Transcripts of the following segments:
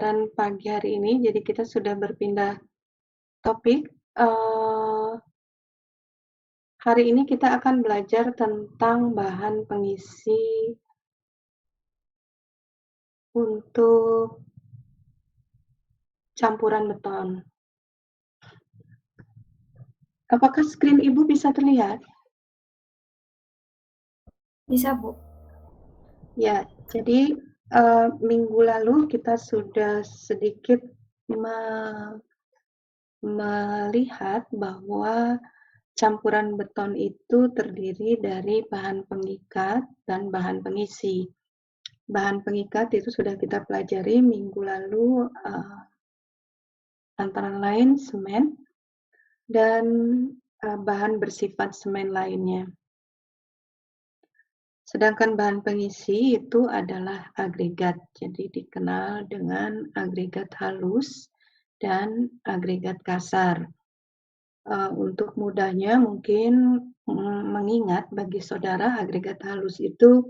pembelajaran pagi hari ini, jadi kita sudah berpindah topik. Hari ini kita akan belajar tentang bahan pengisi untuk campuran beton. Apakah skrin Ibu bisa terlihat? Bisa, Bu. Ya, jadi minggu lalu kita sudah sedikit melihat bahwa campuran beton itu terdiri dari bahan pengikat dan bahan pengisi. Bahan pengikat itu sudah kita pelajari minggu lalu, antara lain semen dan bahan bersifat semen lainnya. Sedangkan bahan pengisi itu adalah agregat, jadi dikenal dengan agregat halus dan agregat kasar. Untuk mudahnya mungkin mengingat bagi saudara, agregat halus itu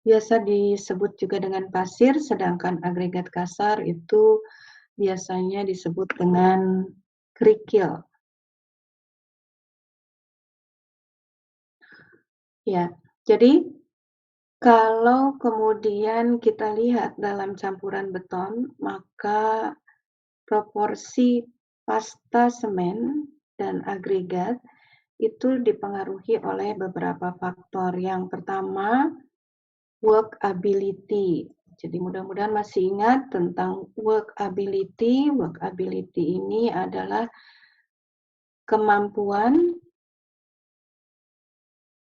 biasa disebut juga dengan pasir, sedangkan agregat kasar itu biasanya disebut dengan kerikil. Ya, jadi kalau kemudian kita lihat dalam campuran beton, maka proporsi pasta semen dan agregat itu dipengaruhi oleh beberapa faktor. Yang pertama, workability. Jadi mudah-mudahan masih ingat tentang workability. Workability ini adalah kemampuan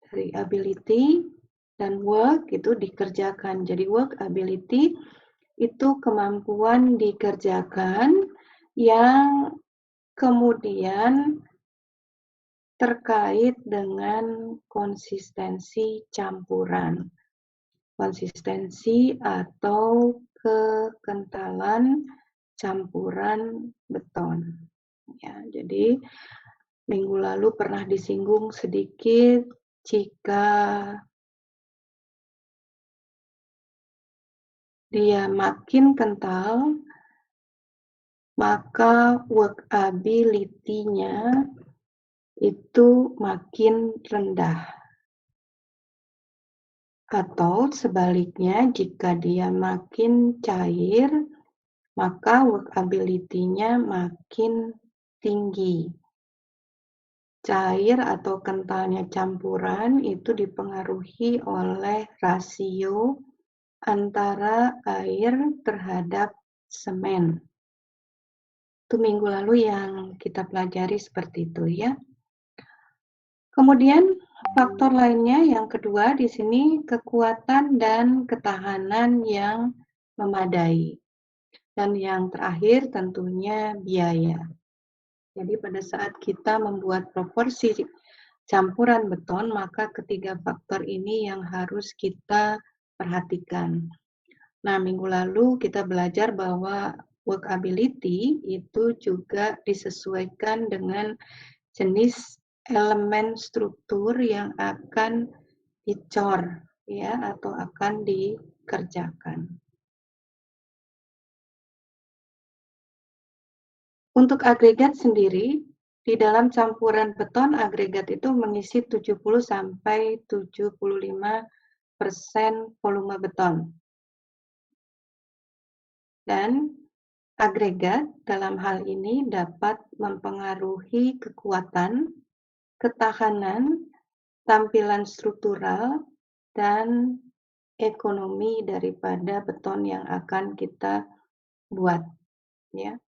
dari ability dan work itu dikerjakan. Jadi workability itu kemampuan dikerjakan yang kemudian terkait dengan konsistensi campuran. Konsistensi atau kekentalan campuran beton. Ya, jadi minggu lalu pernah disinggung sedikit jika dia makin kental, maka workability-nya itu makin rendah. Atau sebaliknya, jika dia makin cair, maka workability-nya makin tinggi. Cair atau kentalnya campuran itu dipengaruhi oleh rasio antara air terhadap semen. Itu minggu lalu yang kita pelajari seperti itu ya. Kemudian faktor lainnya yang kedua di sini kekuatan dan ketahanan yang memadai. Dan yang terakhir tentunya biaya. Jadi pada saat kita membuat proporsi campuran beton, maka ketiga faktor ini yang harus kita perhatikan. Nah, minggu lalu kita belajar bahwa workability itu juga disesuaikan dengan jenis elemen struktur yang akan dicor ya atau akan dikerjakan. Untuk agregat sendiri, di dalam campuran beton agregat itu mengisi 70-75% volume beton. Dan agregat dalam hal ini dapat mempengaruhi kekuatan, ketahanan, tampilan struktural, dan ekonomi daripada beton yang akan kita buat. Ya.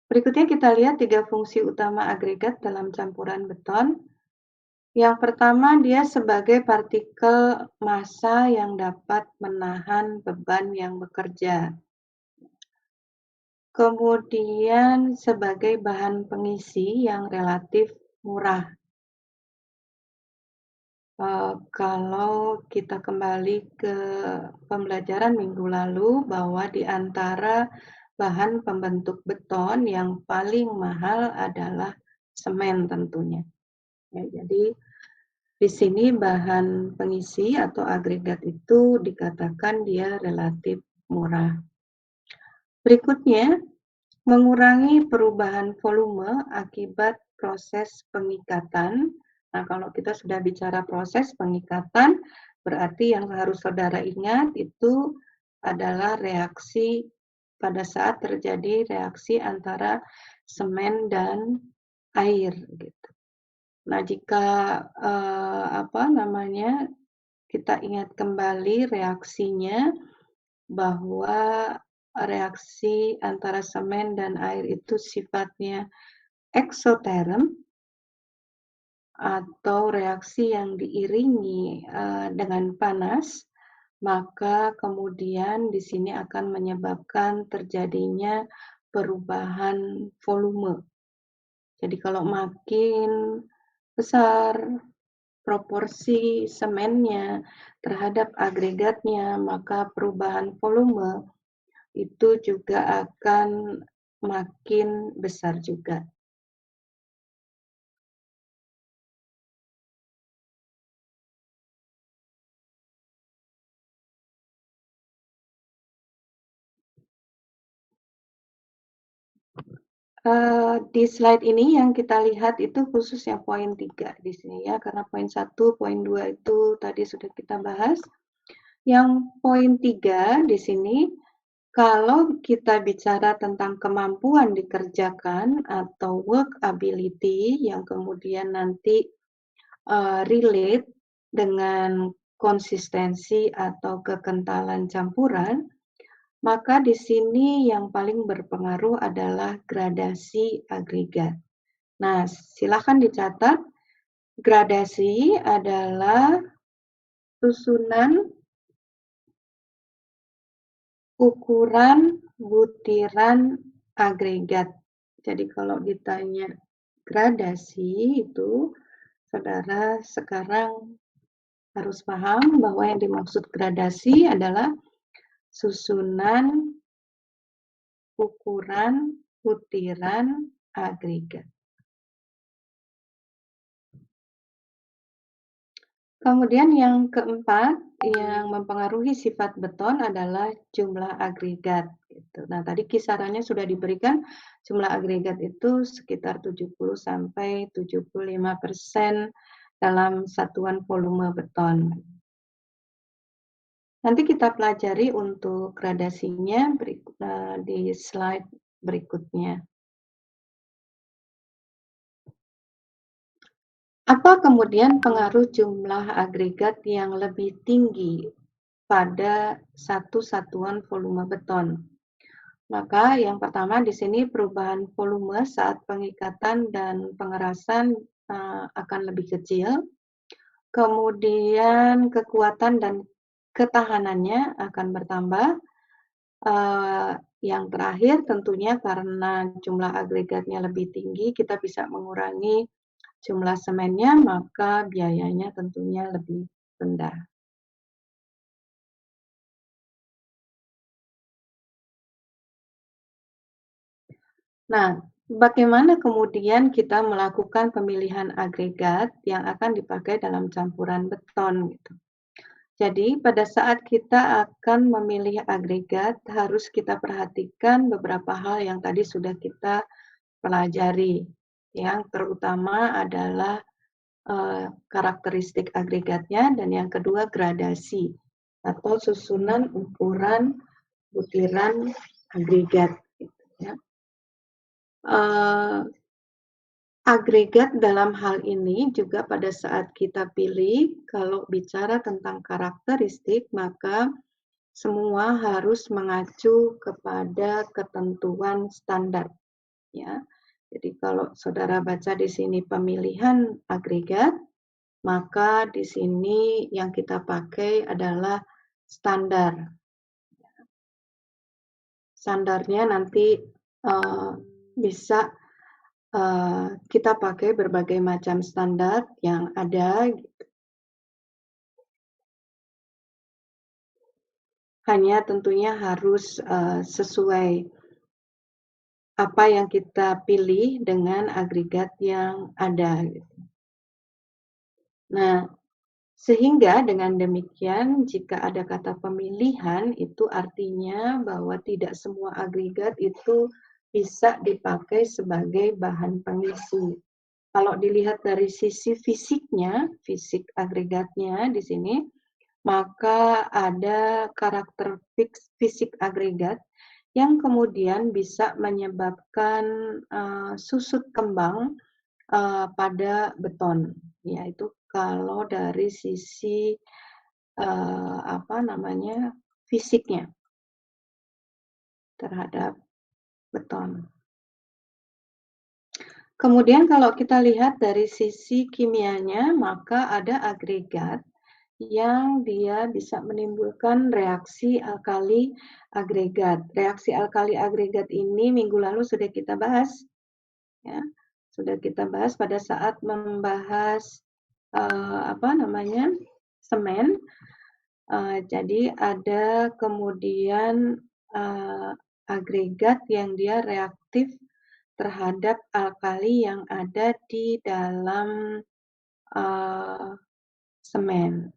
Berikutnya kita lihat 3 fungsi utama agregat dalam campuran beton. Yang pertama, dia sebagai partikel massa yang dapat menahan beban yang bekerja. Kemudian sebagai bahan pengisi yang relatif murah. Kalau kita kembali ke pembelajaran minggu lalu bahwa di antara bahan pembentuk beton yang paling mahal adalah semen tentunya. Ya, jadi Di sini bahan pengisi atau agregat itu dikatakan dia relatif murah. Berikutnya, mengurangi perubahan volume akibat proses pengikatan. Nah, kalau kita sudah bicara proses pengikatan, berarti yang harus saudara ingat itu adalah reaksi pada saat terjadi reaksi antara semen dan air gitu. Nah, jika kita ingat kembali reaksinya bahwa reaksi antara semen dan air itu sifatnya eksoterm atau reaksi yang diiringi dengan panas, maka kemudian di sini akan menyebabkan terjadinya perubahan volume. Jadi kalau makin besar proporsi semennya terhadap agregatnya, maka perubahan volume itu juga akan makin besar juga. Di slide ini yang kita lihat itu khusus yang poin 3 di sini ya, karena poin 1, poin 2 itu tadi sudah kita bahas. Yang poin 3 di sini, kalau kita bicara tentang kemampuan dikerjakan atau work ability yang kemudian nanti relate dengan konsistensi atau kekentalan campuran, maka di sini yang paling berpengaruh adalah gradasi agregat. Nah, silakan dicatat, gradasi adalah susunan ukuran butiran agregat. Jadi kalau ditanya gradasi itu, saudara sekarang harus paham bahwa yang dimaksud gradasi adalah susunan ukuran butiran agregat. Kemudian yang keempat, yang mempengaruhi sifat beton adalah jumlah agregat. Gitu. Nah, tadi kisarannya sudah diberikan, jumlah agregat itu sekitar 70 sampai 75% dalam satuan volume beton. Nanti kita pelajari untuk gradasinya di slide berikutnya. Apa kemudian pengaruh jumlah agregat yang lebih tinggi pada satu satuan volume beton? Maka yang pertama di sini perubahan volume saat pengikatan dan pengerasan akan lebih kecil. Kemudian kekuatan dan ketahanannya akan bertambah. Yang terakhir tentunya karena jumlah agregatnya lebih tinggi, kita bisa mengurangi jumlah semennya, maka biayanya tentunya lebih rendah. Nah, bagaimana kemudian kita melakukan pemilihan agregat yang akan dipakai dalam campuran beton gitu. Jadi pada saat kita akan memilih agregat harus kita perhatikan beberapa hal yang tadi sudah kita pelajari. Yang terutama adalah karakteristik agregatnya dan yang kedua gradasi atau susunan ukuran butiran agregat. Gitu, ya. Agregat dalam hal ini juga pada saat kita pilih, kalau bicara tentang karakteristik, maka semua harus mengacu kepada ketentuan standar. Ya. Jadi kalau saudara baca di sini pemilihan agregat, maka di sini yang kita pakai adalah standar. Standarnya nanti bisa kita pakai berbagai macam standar yang ada. Hanya tentunya harus sesuai apa yang kita pilih dengan agregat yang ada. Nah, sehingga dengan demikian jika ada kata pemilihan itu artinya bahwa tidak semua agregat itu bisa dipakai sebagai bahan pengisi. Kalau dilihat dari sisi fisiknya, fisik agregatnya di sini, maka ada karakter fisik agregat yang kemudian bisa menyebabkan susut kembang pada beton, yaitu kalau dari sisi apa namanya fisiknya terhadap beton. Kemudian kalau kita lihat dari sisi kimianya, maka ada agregat yang dia bisa menimbulkan reaksi alkali agregat. Reaksi alkali agregat ini minggu lalu sudah kita bahas, ya, sudah kita bahas pada saat membahas apa namanya semen. Jadi ada kemudian agregat yang dia reaktif terhadap alkali yang ada di dalam semen.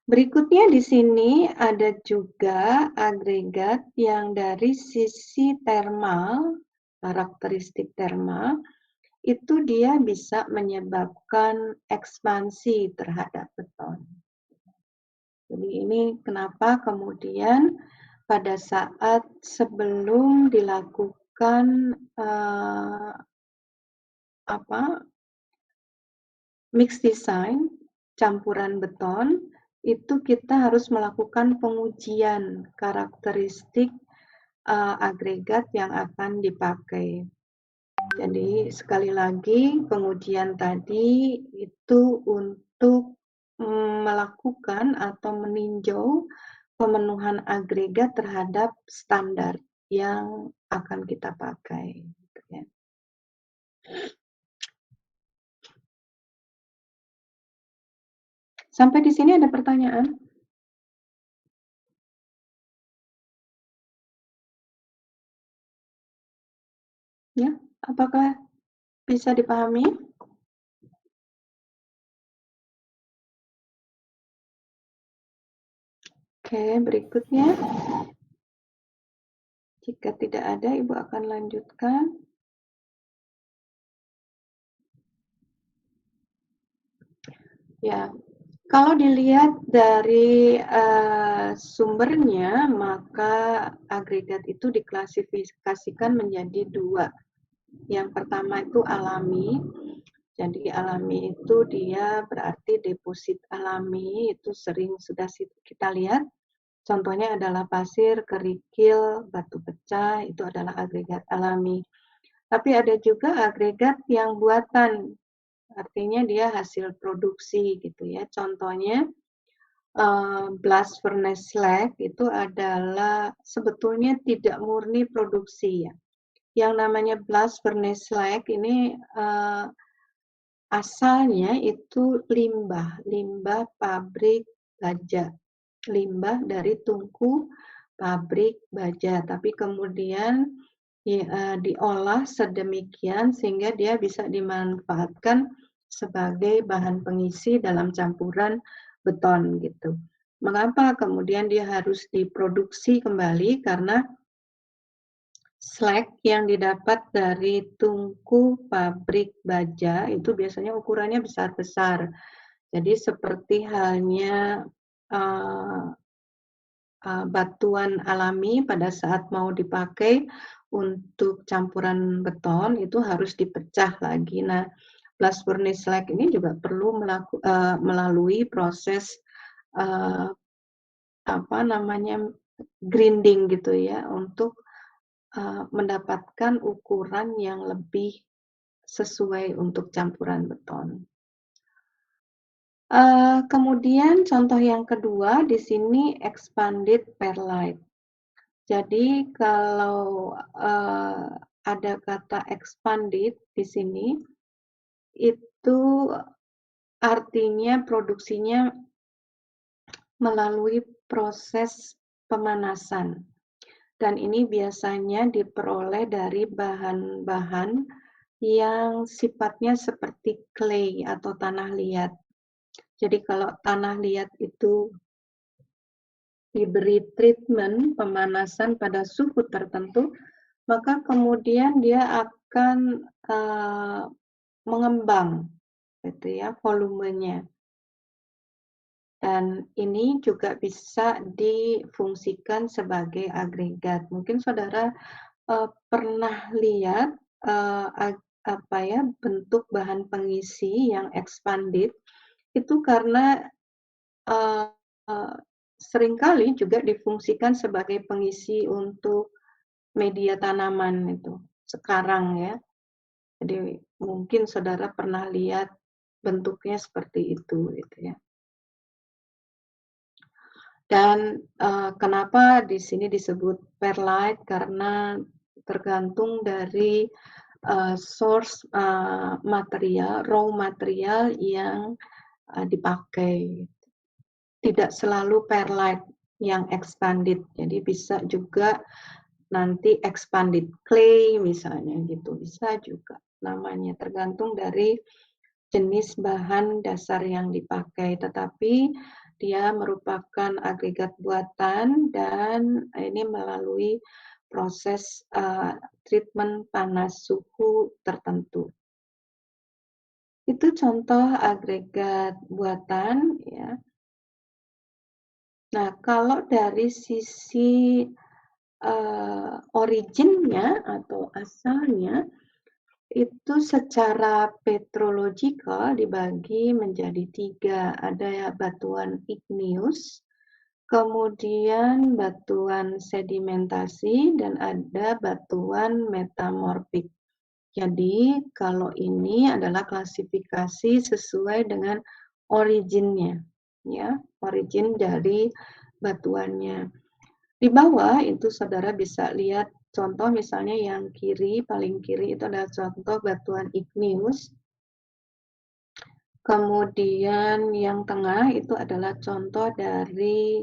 Berikutnya di sini ada juga agregat yang dari sisi termal, karakteristik termal, itu dia bisa menyebabkan ekspansi terhadap beton. Jadi ini kenapa kemudian pada saat sebelum dilakukan mix design, campuran beton, itu kita harus melakukan pengujian karakteristik agregat yang akan dipakai. Jadi sekali lagi pengujian tadi itu untuk melakukan atau meninjau pemenuhan agregat terhadap standar yang akan kita pakai. Gitu ya. Sampai di sini ada pertanyaan? Ya, apakah bisa dipahami? Oke, berikutnya. Jika tidak ada, Ibu akan lanjutkan. Ya, kalau dilihat dari sumbernya, maka agregat itu diklasifikasikan menjadi dua. Yang pertama itu alami. Jadi alami itu dia berarti deposit alami, itu sering sudah kita lihat. Contohnya adalah pasir, kerikil, batu pecah, itu adalah agregat alami. Tapi ada juga agregat yang buatan, artinya dia hasil produksi gitu ya. Contohnya blast furnace slag itu adalah sebetulnya tidak murni produksi ya. Yang namanya blast furnace slag ini asalnya itu limbah pabrik baja, limbah dari tungku pabrik baja, tapi kemudian diolah sedemikian sehingga dia bisa dimanfaatkan sebagai bahan pengisi dalam campuran beton gitu. Mengapa kemudian dia harus diproduksi kembali? Karena slag yang didapat dari tungku pabrik baja itu biasanya ukurannya besar-besar. Jadi seperti halnya batuan alami pada saat mau dipakai untuk campuran beton itu harus dipecah lagi. Nah, blast furnace slag ini juga perlu melalui proses apa namanya grinding gitu ya untuk mendapatkan ukuran yang lebih sesuai untuk campuran beton. Kemudian contoh yang kedua di sini expanded perlite. Jadi kalau ada kata expanded di sini, itu artinya produksinya melalui proses pemanasan. Dan ini biasanya diperoleh dari bahan-bahan yang sifatnya seperti clay atau tanah liat. Jadi kalau tanah liat itu diberi treatment pemanasan pada suhu tertentu, maka kemudian dia akan, mengembang gitu ya volumenya. Dan ini juga bisa difungsikan sebagai agregat. Mungkin saudara, pernah lihat, apa ya, bentuk bahan pengisi yang expanded itu karena, eee eee, seringkali juga difungsikan sebagai pengisi untuk media tanaman itu, sekarang ya. Jadi mungkin saudara pernah lihat bentuknya seperti itu gitu ya. Dan, kenapa di sini disebut perlite karena tergantung dari, source, material, raw material yang, dipakai. Tidak selalu perlite yang expanded, jadi bisa juga nanti expanded clay misalnya gitu, bisa juga namanya, tergantung dari jenis bahan dasar yang dipakai, tetapi dia merupakan agregat buatan dan ini melalui proses, treatment panas suhu tertentu. Itu contoh agregat buatan ya. Nah, kalau dari sisi, originnya atau asalnya, itu secara petrologikal dibagi menjadi 3, ada ya batuan igneous, kemudian batuan sedimentasi, dan ada batuan metamorfik. Jadi, kalau ini adalah klasifikasi sesuai dengan originnya, ya, origin dari batuannya. Di bawah itu saudara bisa lihat contoh misalnya yang kiri, paling kiri itu adalah contoh batuan igneous. Kemudian yang tengah itu adalah contoh dari,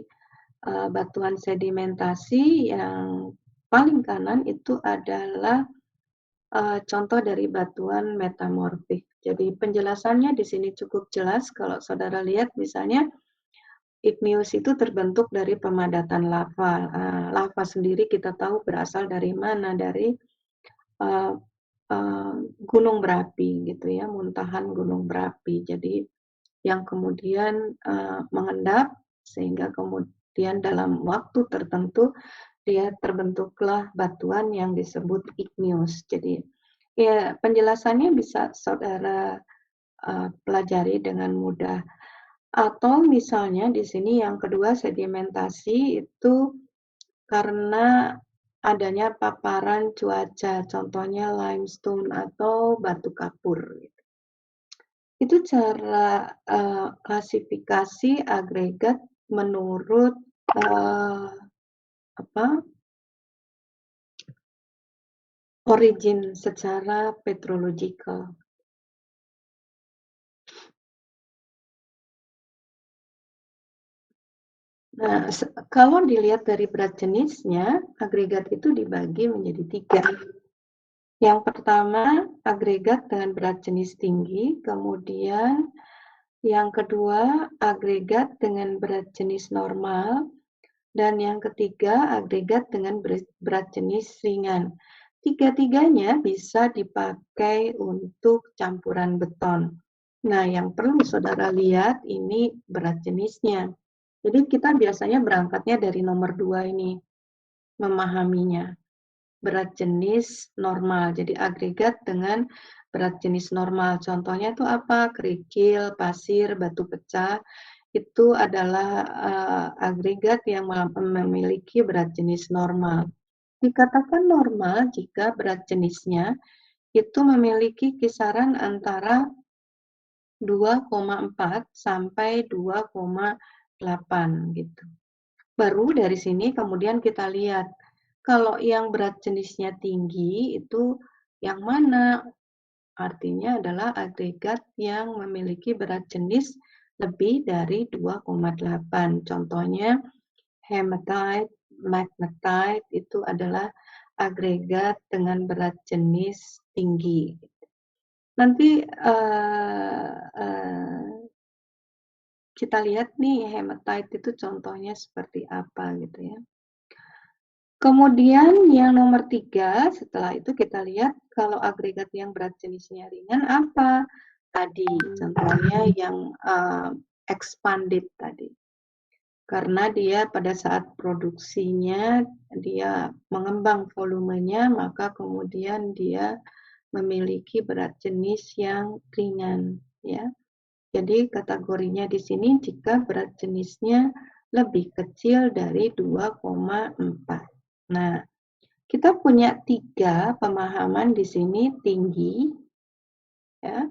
batuan sedimentasi, yang paling kanan itu adalah, contoh dari batuan metamorfik. Jadi penjelasannya di sini cukup jelas kalau saudara lihat misalnya igneous itu terbentuk dari pemadatan lava. Lava sendiri kita tahu berasal dari mana, dari uh, gunung berapi gitu ya, muntahan gunung berapi. Jadi yang kemudian mengendap sehingga kemudian dalam waktu tertentu dia terbentuklah batuan yang disebut igneous. Jadi ya penjelasannya bisa saudara pelajari dengan mudah. Atau misalnya di sini yang kedua sedimentasi itu karena adanya paparan cuaca, contohnya limestone atau batu kapur. Itu cara klasifikasi agregat menurut apa origin secara petrologikal. Nah, kalau dilihat dari berat jenisnya, agregat itu dibagi menjadi 3. Yang pertama, agregat dengan berat jenis tinggi, kemudian yang kedua, agregat dengan berat jenis normal, dan yang ketiga, agregat dengan berat jenis ringan. Tiga-tiganya bisa dipakai untuk campuran beton. Nah, yang perlu saudara lihat ini berat jenisnya. Jadi kita biasanya berangkatnya dari nomor 2 ini, memahaminya. Berat jenis normal, jadi agregat dengan berat jenis normal. Contohnya itu apa? Kerikil, pasir, batu pecah, itu adalah agregat yang memiliki berat jenis normal. Dikatakan normal jika berat jenisnya itu memiliki kisaran antara 2,4 sampai 2,8 gitu. Baru dari sini kemudian kita lihat, kalau yang berat jenisnya tinggi itu yang mana? Artinya adalah agregat yang memiliki berat jenis lebih dari 2,8. Contohnya hematite, magnetite itu adalah agregat dengan berat jenis tinggi. Nanti Kita lihat nih hematite itu contohnya seperti apa gitu ya. Kemudian yang nomor 3, setelah itu kita lihat kalau agregat yang berat jenisnya ringan apa? Tadi contohnya yang expanded tadi. Karena dia pada saat produksinya dia mengembang volumenya, maka kemudian dia memiliki berat jenis yang ringan ya. Jadi kategorinya di sini jika berat jenisnya lebih kecil dari 2,4. Nah, kita punya 3 pemahaman di sini, tinggi, ya,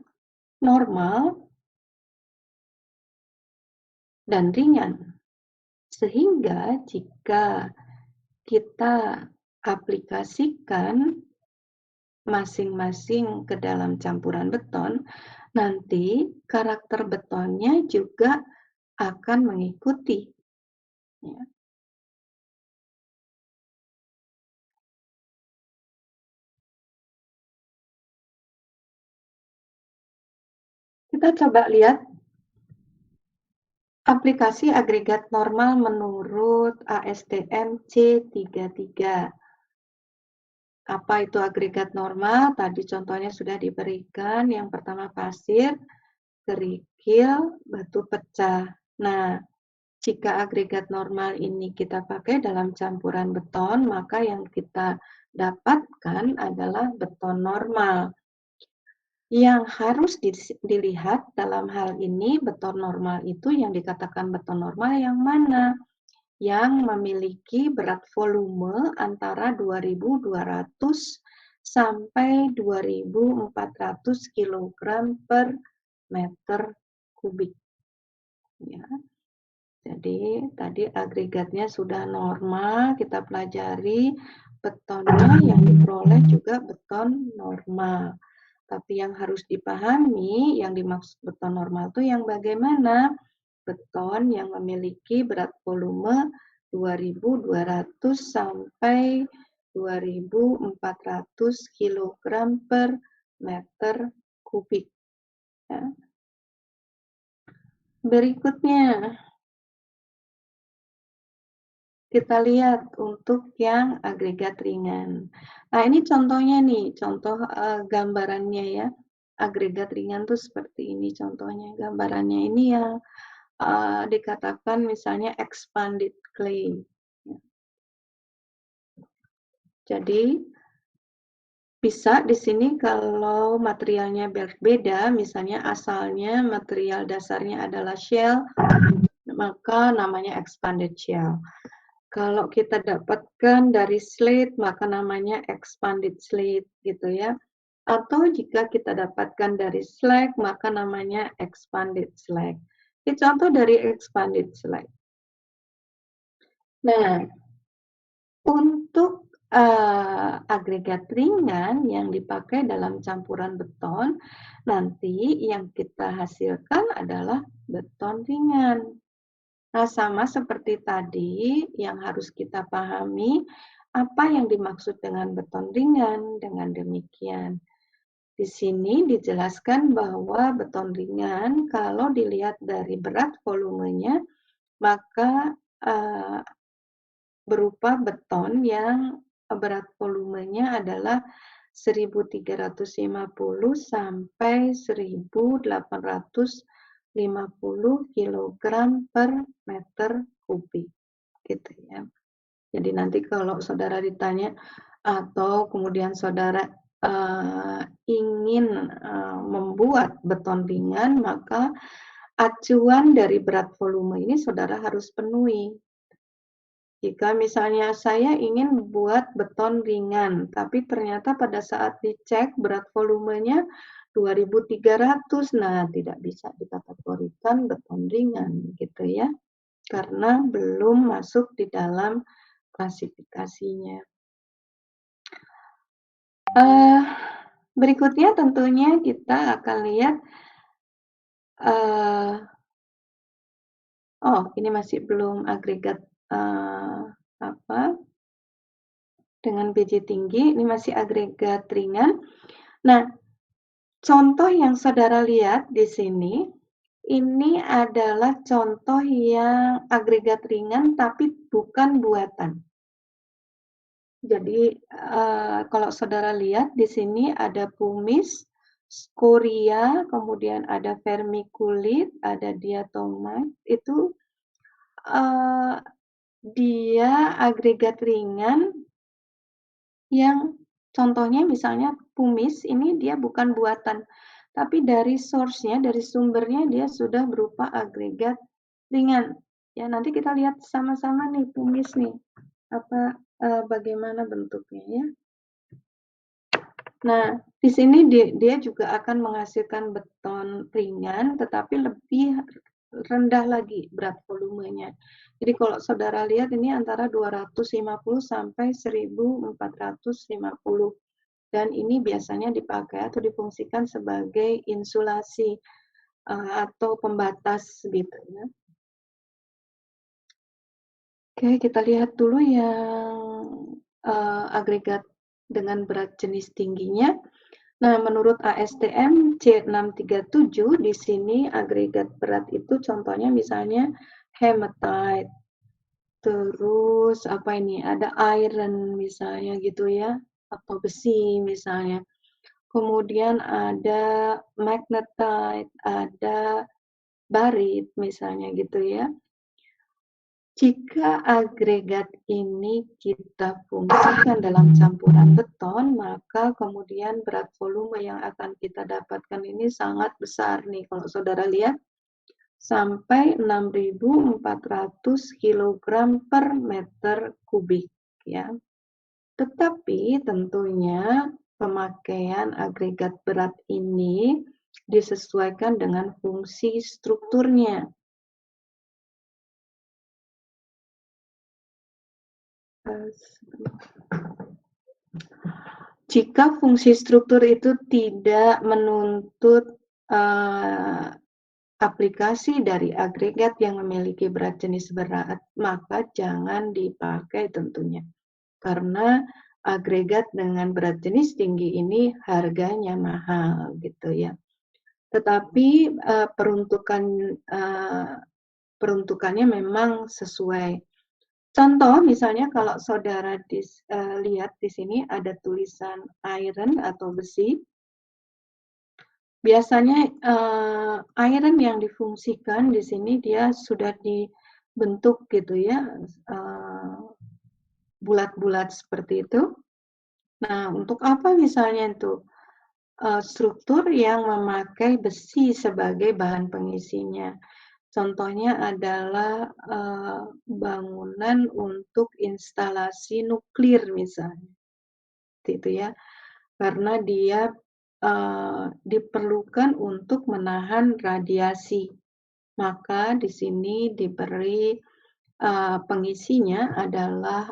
normal, dan ringan. Sehingga jika kita aplikasikan masing-masing ke dalam campuran beton, nanti karakter betonnya juga akan mengikuti. Ya. Kita coba lihat aplikasi agregat normal menurut ASTM C33. Apa itu agregat normal? Tadi contohnya sudah diberikan. Yang pertama pasir, kerikil, batu pecah. Nah, jika agregat normal ini kita pakai dalam campuran beton, maka yang kita dapatkan adalah beton normal. Yang harus dilihat dalam hal ini, beton normal itu yang dikatakan beton normal yang mana? Yang memiliki berat volume antara 2.200 sampai 2.400 kg per meter kubik. Ya. Jadi tadi agregatnya sudah normal, kita pelajari betonnya yang diperoleh juga beton normal. Tapi yang harus dipahami, yang dimaksud beton normal itu yang bagaimana? Beton yang memiliki berat volume 2.200 sampai 2.400 kg per meter kubik. Ya. Berikutnya, kita lihat untuk yang agregat ringan. Nah, ini contohnya nih, contoh gambarannya ya. Agregat ringan tuh seperti ini contohnya. Gambarannya ini yang dikatakan misalnya expanded clay. Jadi bisa di sini kalau materialnya berbeda, misalnya asalnya material dasarnya adalah shell, maka namanya expanded shell. Kalau kita dapatkan dari slate, maka namanya expanded slate, gitu ya. Atau jika kita dapatkan dari slag, maka namanya expanded slag. Ini contoh dari expanded slag. Nah, untuk agregat ringan yang dipakai dalam campuran beton, nanti yang kita hasilkan adalah beton ringan. Nah, sama seperti tadi, yang harus kita pahami apa yang dimaksud dengan beton ringan. Dengan demikian, di sini dijelaskan bahwa beton ringan kalau dilihat dari berat volumenya, maka berupa beton yang berat volumenya adalah 1.350 sampai 1.850 kg per meter kubik, gitu ya. Jadi nanti kalau saudara ditanya atau kemudian saudara ingin membuat beton ringan, maka acuan dari berat volume ini saudara harus penuhi. Jika misalnya saya ingin buat beton ringan, tapi ternyata pada saat dicek berat volumenya 2.300, nah tidak bisa dikategorikan beton ringan gitu ya, karena belum masuk di dalam klasifikasinya. Berikutnya tentunya kita akan lihat, ini masih belum agregat dengan biji tinggi, ini masih agregat ringan. Nah, contoh yang saudara lihat di sini Ini adalah contoh yang agregat ringan tapi bukan buatan. Jadi, kalau saudara lihat di sini ada pumice, skoria, kemudian ada vermiculit, ada diatomite, itu, eee, dia agregat ringan yang contohnya misalnya pumice ini dia bukan buatan, tapi dari source-nya, dari sumbernya dia sudah berupa agregat ringan. Ya, nanti kita lihat sama-sama nih pumice nih, bagaimana bentuknya ya. Nah, di sini dia juga akan menghasilkan beton ringan, tetapi lebih rendah lagi berat volumenya. Jadi kalau saudara lihat ini antara 250 sampai 1450, dan ini biasanya dipakai atau difungsikan sebagai insulasi atau pembatas gitu ya. Oke, kita lihat dulu yang agregat dengan berat jenis tingginya. Nah, menurut ASTM C637 di sini agregat berat itu contohnya misalnya hematite, terus apa ini, ada iron misalnya gitu ya, atau besi misalnya. Kemudian ada magnetite, ada barit misalnya gitu ya. Jika agregat ini kita fungsikan dalam campuran beton, maka kemudian berat volume yang akan kita dapatkan ini sangat besar nih. Kalau saudara lihat, sampai 6.400 kg per meter kubik ya. Tetapi tentunya pemakaian agregat berat ini disesuaikan dengan fungsi strukturnya. Jika fungsi struktur itu tidak menuntut aplikasi dari agregat yang memiliki berat jenis berat, maka jangan dipakai tentunya. Karena agregat dengan berat jenis tinggi ini harganya mahal gitu ya. Tetapi peruntukannya memang sesuai. Contoh misalnya kalau saudara lihat di sini ada tulisan iron atau besi. Biasanya iron yang difungsikan di sini dia sudah dibentuk gitu ya, bulat-bulat seperti itu. Nah, untuk apa misalnya itu? Struktur yang memakai besi sebagai bahan pengisinya. Contohnya adalah bangunan untuk instalasi nuklir misalnya, itu ya, karena dia diperlukan untuk menahan radiasi. Maka di sini diberi pengisinya adalah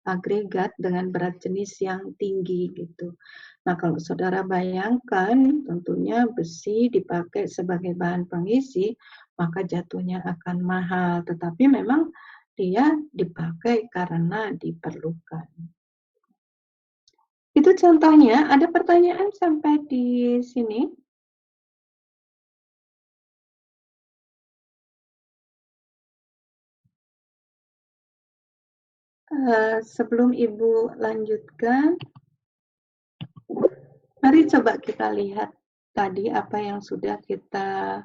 agregat dengan berat jenis yang tinggi gitu. Nah, kalau saudara bayangkan tentunya besi dipakai sebagai bahan pengisi, maka jatuhnya akan mahal. Tetapi memang dia dipakai karena diperlukan. Itu contohnya, ada pertanyaan sampai di sini? Sebelum Ibu lanjutkan, mari coba kita lihat tadi apa yang sudah kita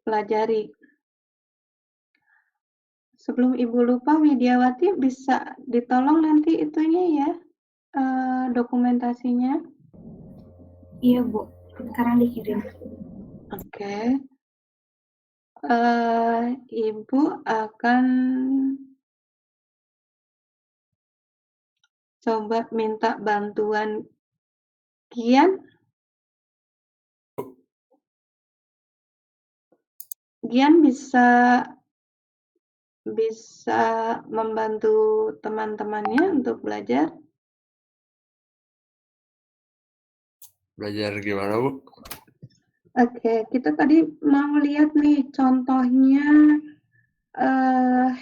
pelajari. Sebelum Ibu lupa, Widiawati bisa ditolong nanti itunya ya, dokumentasinya. Iya, Bu. Sekarang dikirim. Oke. Ibu akan coba minta bantuan Gian. Gian bisa membantu teman-temannya untuk belajar. Belajar gimana, Bu? Oke, kita tadi mau lihat nih contohnya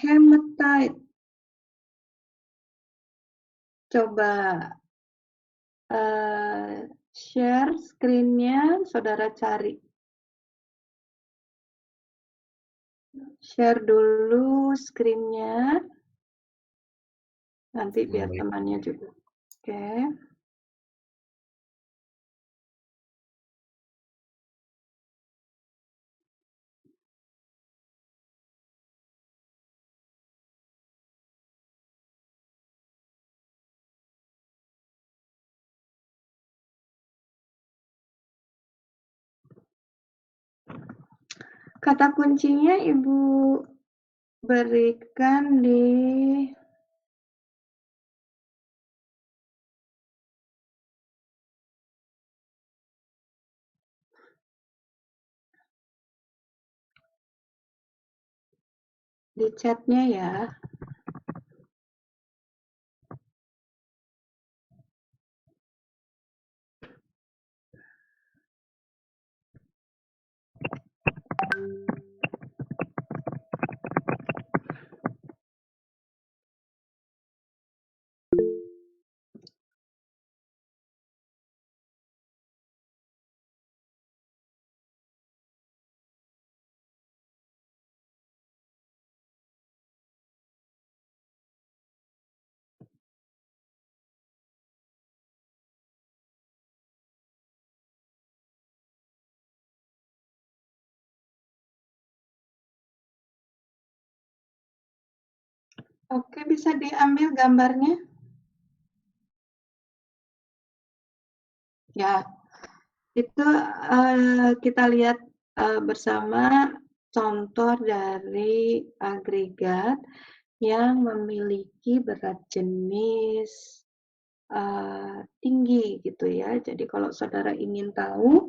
hematite. Coba Share screen-nya, saudara cari. Share dulu screen-nya. Nanti biar Baik. temannya juga. Oke. Kata kuncinya Ibu berikan di chat-nya ya. Oke, bisa diambil gambarnya? Ya, itu kita lihat bersama contoh dari agregat yang memiliki berat jenis tinggi gitu ya. Jadi kalau saudara ingin tahu,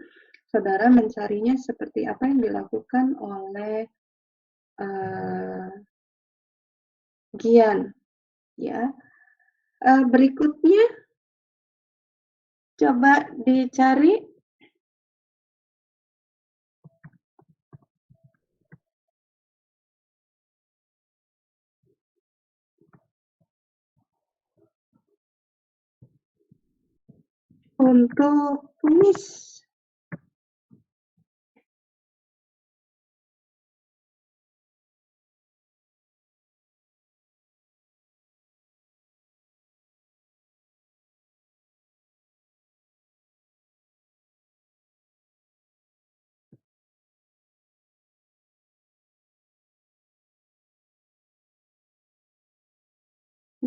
saudara mencarinya seperti apa yang dilakukan oleh Gian ya. Berikutnya coba dicari untuk kumis.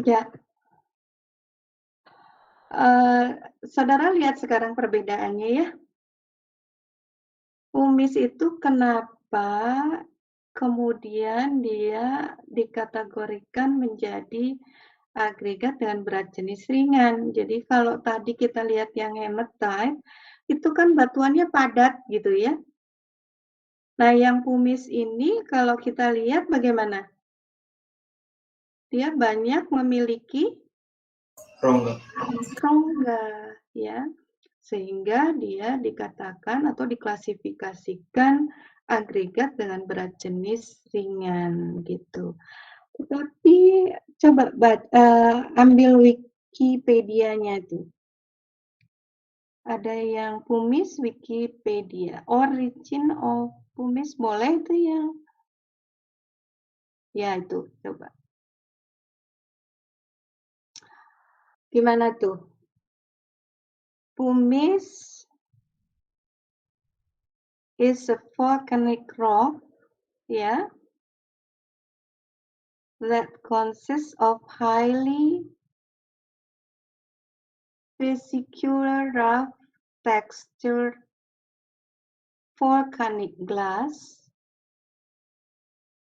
Ya, saudara lihat sekarang perbedaannya ya. Kumis itu kenapa kemudian dia dikategorikan menjadi agregat dengan berat jenis ringan. Jadi kalau tadi kita lihat yang hematite, itu kan batuannya padat gitu ya. Nah yang kumis ini kalau kita lihat bagaimana? Dia banyak memiliki rongga ya. Sehingga dia dikatakan atau diklasifikasikan agregat dengan berat jenis ringan gitu. Tetapi coba ambil Wikipedia-nya itu. Ada yang kumis Wikipedia. Origin of kumis boleh itu yang ya itu coba. Gimana tuh? Kumis is a volcanic rock ya that consists of highly vesicular rough textured volcanic glass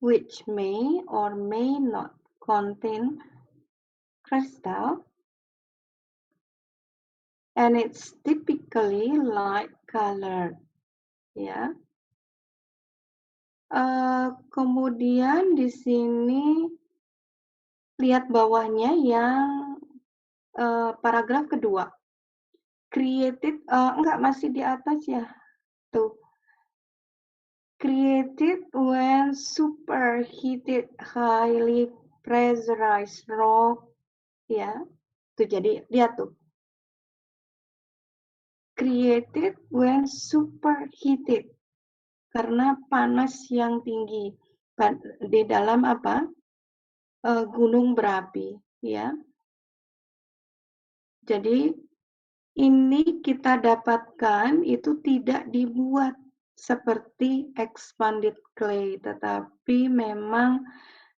which may or may not contain crystal and it's typically light colored ya. Kemudian di sini lihat bawahnya yang paragraf kedua. Created enggak masih di atas ya. Tuh. Created when superheated highly pressurized rock ya. Tuh jadi lihat tuh. created when superheated, karena panas yang tinggi di dalam apa? Gunung berapi, ya. Jadi ini kita dapatkan itu tidak dibuat seperti expanded clay, tetapi memang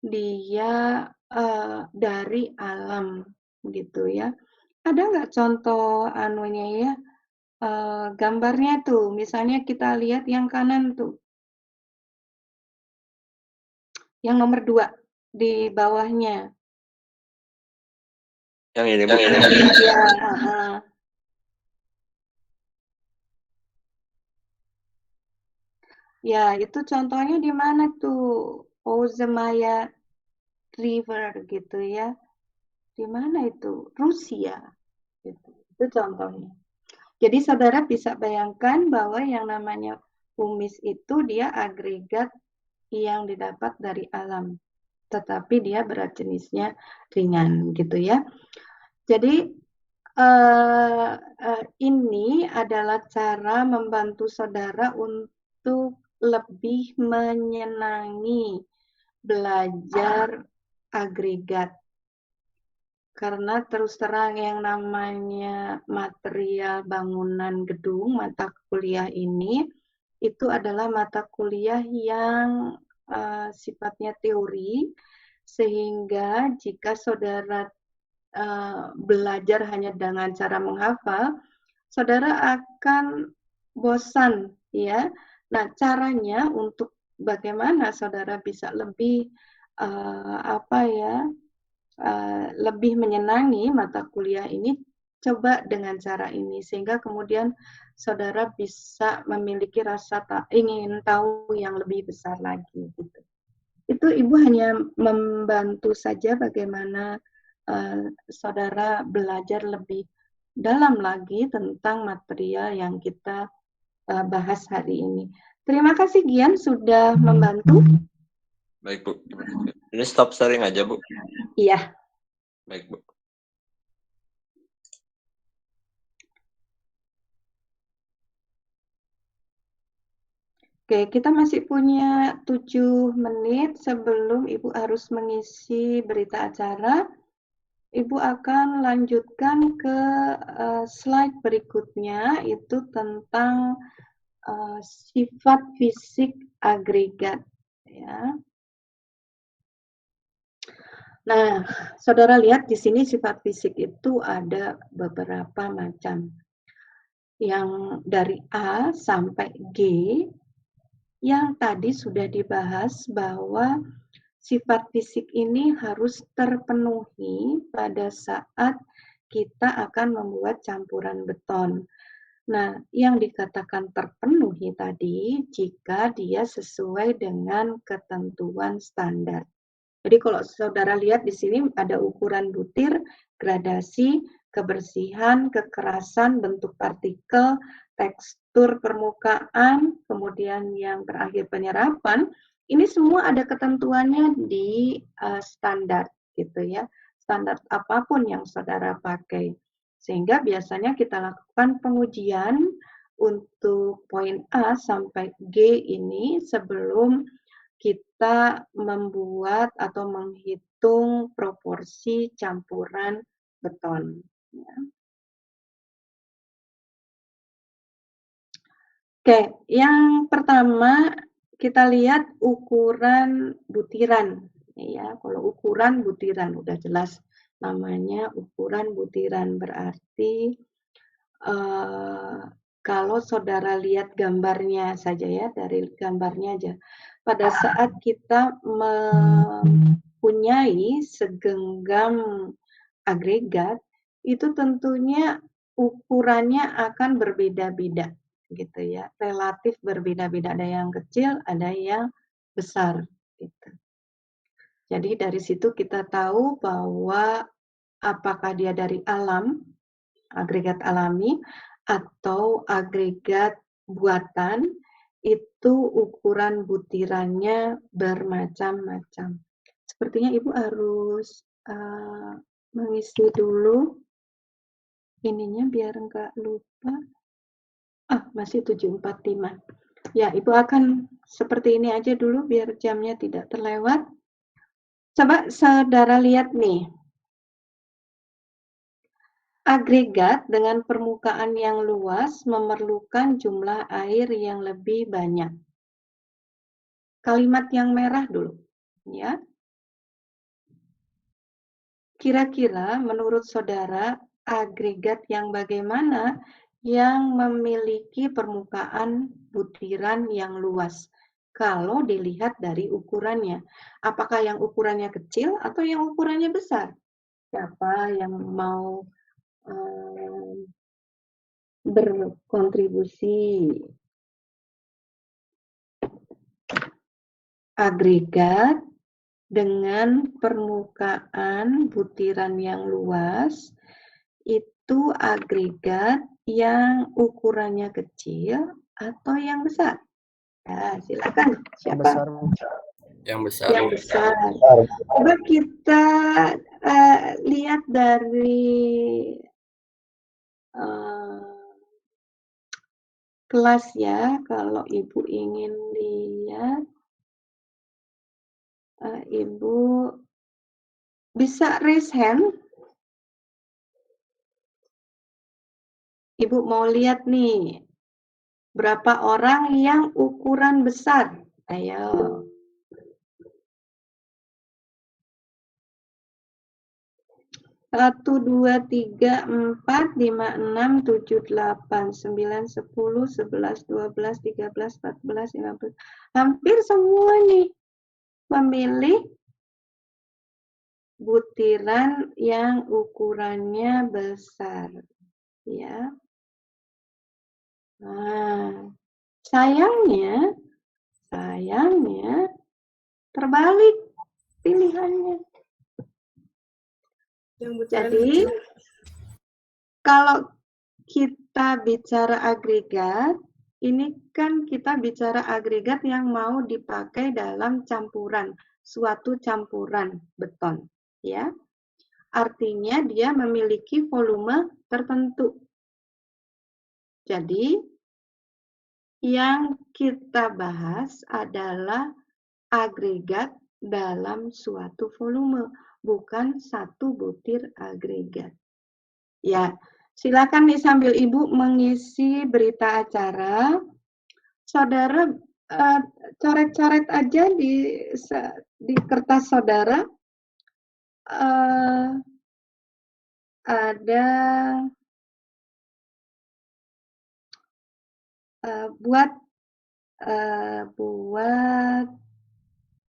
dia dari alam, gitu ya. Ada nggak contoh anunya ya? Gambarnya tuh, misalnya kita lihat yang kanan tuh, yang nomor 2 di bawahnya. Yang ini, Bu. Ya, ya, itu contohnya di mana tuh? Ozemaya River gitu ya. Di mana itu? Rusia. Gitu. Itu contohnya. Jadi saudara bisa bayangkan bahwa yang namanya humis itu dia agregat yang didapat dari alam, tetapi dia berat jenisnya ringan gitu ya. Jadi ini adalah cara membantu saudara untuk lebih menyenangi belajar agregat. Karena terus terang yang namanya material bangunan gedung, mata kuliah ini, itu adalah mata kuliah yang sifatnya teori, sehingga jika saudara belajar hanya dengan cara menghafal, saudara akan bosan, ya. Nah, caranya untuk bagaimana saudara bisa lebih lebih menyenangi mata kuliah ini, coba dengan cara ini, sehingga kemudian saudara bisa memiliki rasa ingin tahu yang lebih besar lagi. Gitu. Itu Ibu hanya membantu saja bagaimana saudara belajar lebih dalam lagi tentang material yang kita bahas hari ini. Terima kasih Gian sudah membantu. Baik, Bu. Ini stop sharing aja, Bu. Iya. Baik, Bu. Oke, kita masih punya 7 menit sebelum Ibu harus mengisi berita acara. Ibu akan lanjutkan ke slide berikutnya, itu tentang sifat fisik agregat. Ya. Nah, saudara lihat di sini sifat fisik itu ada beberapa macam. Yang dari A sampai G, yang tadi sudah dibahas bahwa sifat fisik ini harus terpenuhi pada saat kita akan membuat campuran beton. Nah, yang dikatakan terpenuhi tadi jika dia sesuai dengan ketentuan standar. Jadi kalau saudara lihat di sini ada ukuran butir, gradasi, kebersihan, kekerasan, bentuk partikel, tekstur permukaan, kemudian yang terakhir penyerapan, ini semua ada ketentuannya di standar gitu ya. Standar apapun yang saudara pakai. Sehingga biasanya kita lakukan pengujian untuk poin A sampai G ini sebelum kita membuat atau menghitung proporsi campuran beton. Ya. Oke, yang pertama kita lihat ukuran butiran. Ya, kalau ukuran butiran udah jelas namanya ukuran butiran, berarti kalau saudara lihat gambarnya saja ya, dari gambarnya aja. Pada saat kita mempunyai segenggam agregat, itu tentunya ukurannya akan berbeda-beda gitu ya. Relatif berbeda-beda, ada yang kecil, ada yang besar gitu. Jadi dari situ kita tahu bahwa apakah dia dari alam, agregat alami, atau agregat buatan, itu ukuran butirannya bermacam-macam. Sepertinya Ibu harus mengisi dulu ininya biar enggak lupa. Masih 7.45. Ya, Ibu akan seperti ini aja dulu biar jamnya tidak terlewat. Coba saudara lihat nih. Agregat dengan permukaan yang luas memerlukan jumlah air yang lebih banyak. Kalimat yang merah dulu, ya. Kira-kira menurut saudara, agregat yang bagaimana yang memiliki permukaan butiran yang luas? Kalau dilihat dari ukurannya, apakah yang ukurannya kecil atau yang ukurannya besar? Siapa yang mau berkontribusi? Agregat dengan permukaan butiran yang luas itu agregat yang ukurannya kecil atau yang besar? Ya, silakan. Siapa? Besar. Yang besar. Yang besar. Coba kita lihat dari kelas ya, kalau Ibu ingin lihat, Ibu bisa raise hand. Ibu mau lihat nih, berapa orang yang ukuran besar? Ayo. 1, 2, 3, 4, 5, 6, 7, 8, 9, 10, 11, 12, 13, 14, 15. Hampir semua nih memilih butiran yang ukurannya besar. Ya. Nah, sayangnya terbalik pilihannya. Jadi, kalau kita bicara agregat, ini kan kita bicara agregat yang mau dipakai dalam campuran, suatu campuran beton, ya. Artinya dia memiliki volume tertentu. Jadi, yang kita bahas adalah agregat dalam suatu volume, bukan satu butir agregat. Ya, silakan nih sambil Ibu mengisi berita acara. Saudara coret-coret aja di kertas saudara. Ada buat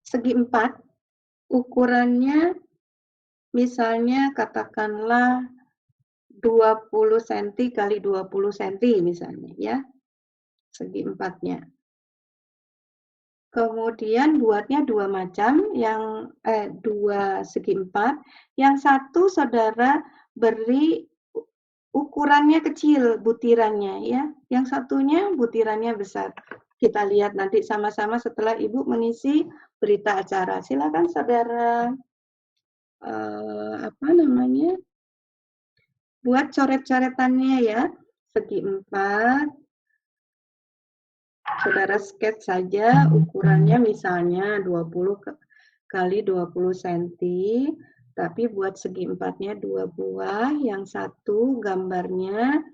segi 4, ukurannya misalnya katakanlah 20 cm kali 20 cm misalnya ya, segi 4-nya. Kemudian buatnya 2 macam, yang 2 segi 4, yang satu saudara beri ukurannya kecil butirannya ya, yang satunya butirannya besar. Kita lihat nanti sama-sama setelah Ibu mengisi berita acara. Silakan saudara buat coret-coretannya ya, segi 4. Saudara sketch saja ukurannya misalnya 20 kali 20 cm, tapi buat segi 4-nya 2 buah, yang satu gambarnya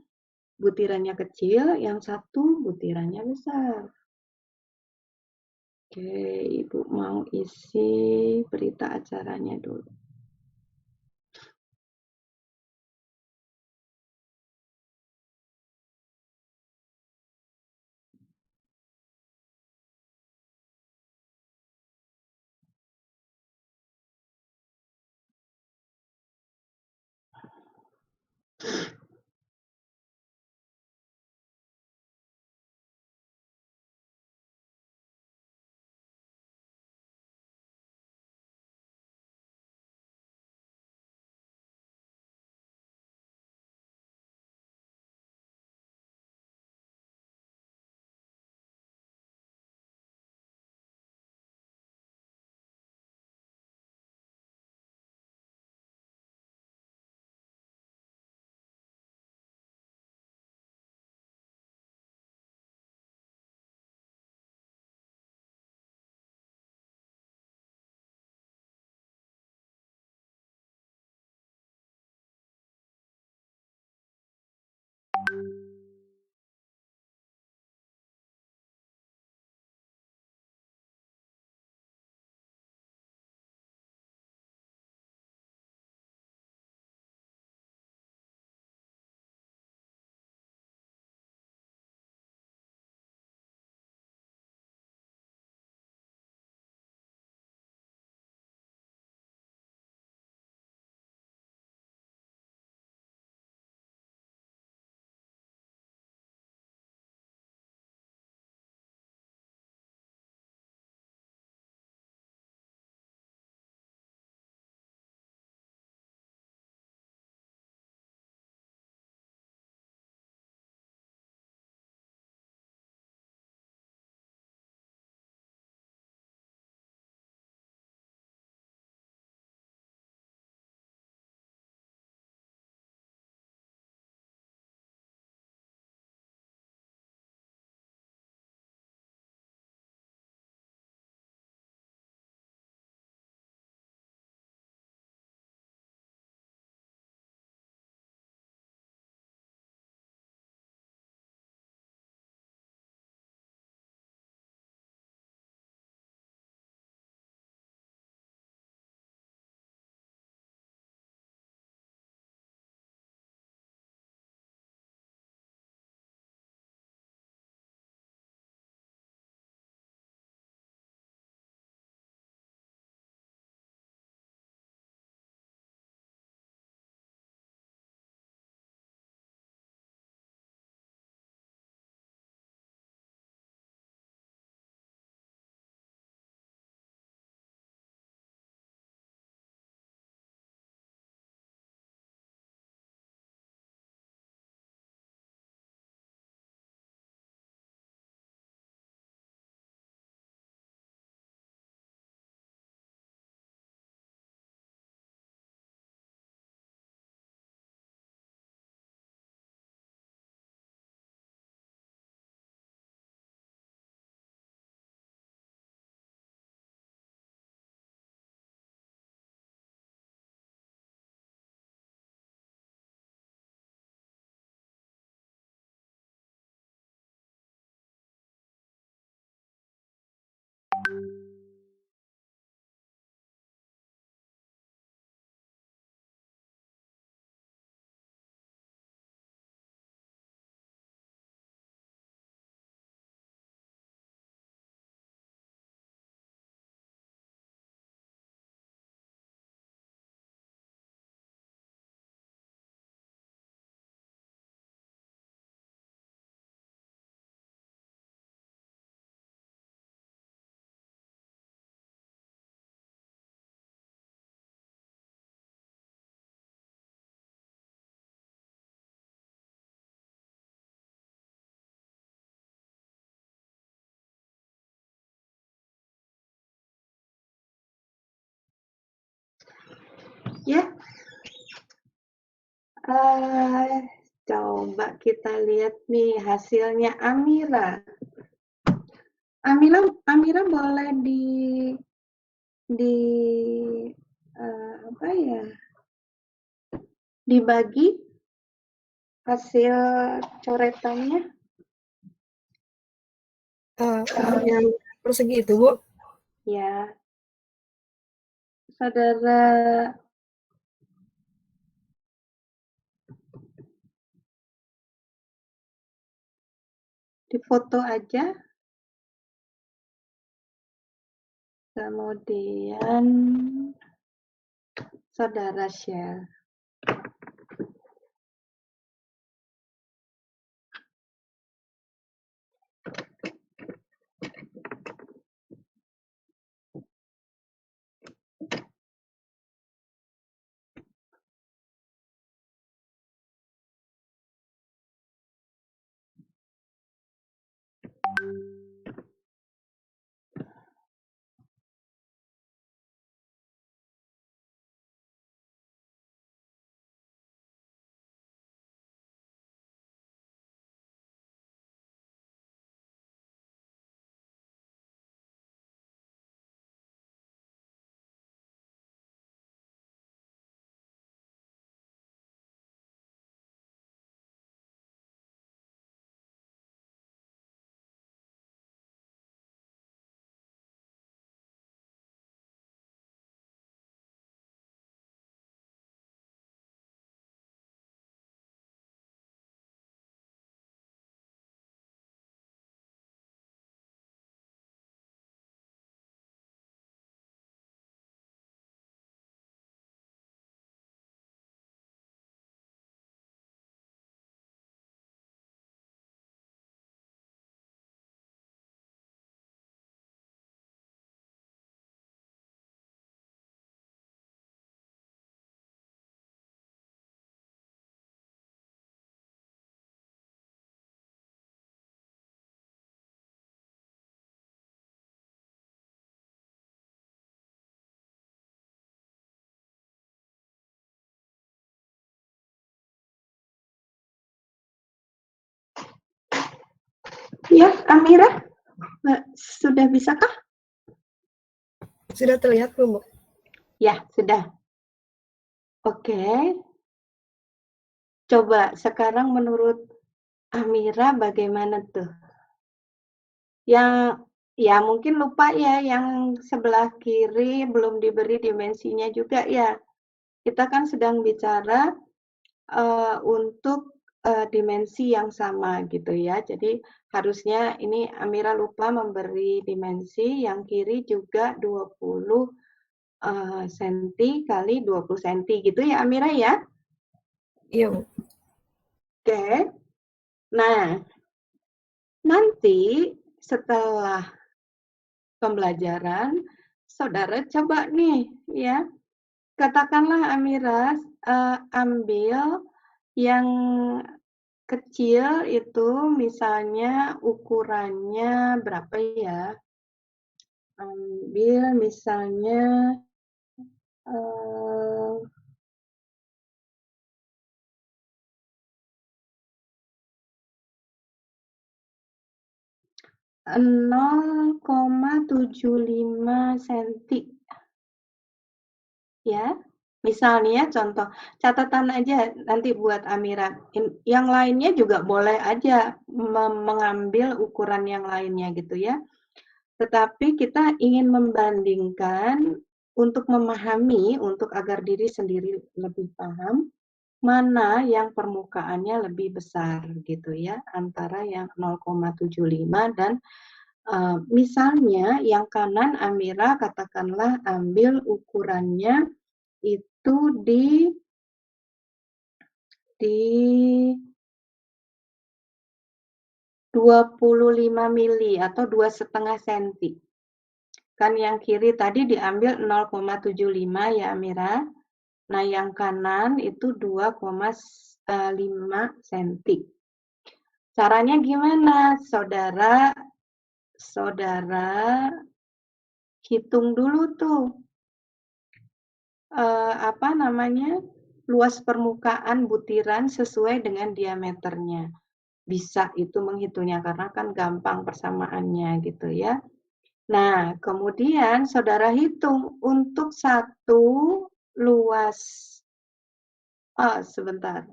butirannya kecil, yang satu butirannya besar. Oke, Ibu mau isi berita acaranya dulu. Ya, coba kita lihat nih hasilnya Amira. Amira boleh di apa ya? Dibagi hasil coretannya. Yang persegi itu, Bu. Ya, saudara difoto aja. Kemudian saudara share. Ya, Amira, sudah bisakah? Sudah terlihat belum, Bu? Ya, sudah. Oke. Coba sekarang menurut Amira bagaimana tuh? Yang ya mungkin lupa ya, yang sebelah kiri belum diberi dimensinya juga ya. Kita kan sedang bicara untuk dimensi yang sama gitu ya. Jadi harusnya ini Amira lupa memberi dimensi, yang kiri juga 20 cm kali 20 cm gitu ya Amira ya. Iya, Bu. Oke. Nah, nanti setelah pembelajaran, saudara coba nih ya. Katakanlah Amira ambil yang kecil itu misalnya ukurannya berapa ya? Ambil misalnya 0,75 cm ya. Misalnya contoh, catatan aja nanti buat Amira. Yang lainnya juga boleh aja mengambil ukuran yang lainnya gitu ya. Tetapi kita ingin membandingkan untuk memahami, untuk agar diri sendiri lebih paham, mana yang permukaannya lebih besar gitu ya, antara yang 0,75 dan misalnya yang kanan Amira katakanlah ambil ukurannya itu di 25 mili atau 2,5 cm. Kan yang kiri tadi diambil 0,75 ya Amira. Nah yang kanan itu 2,5 cm. Caranya gimana? Saudara hitung dulu tuh. luas permukaan butiran sesuai dengan diameternya. Bisa itu menghitungnya karena kan gampang persamaannya gitu ya. Nah, kemudian saudara hitung untuk satu luas, sebentar,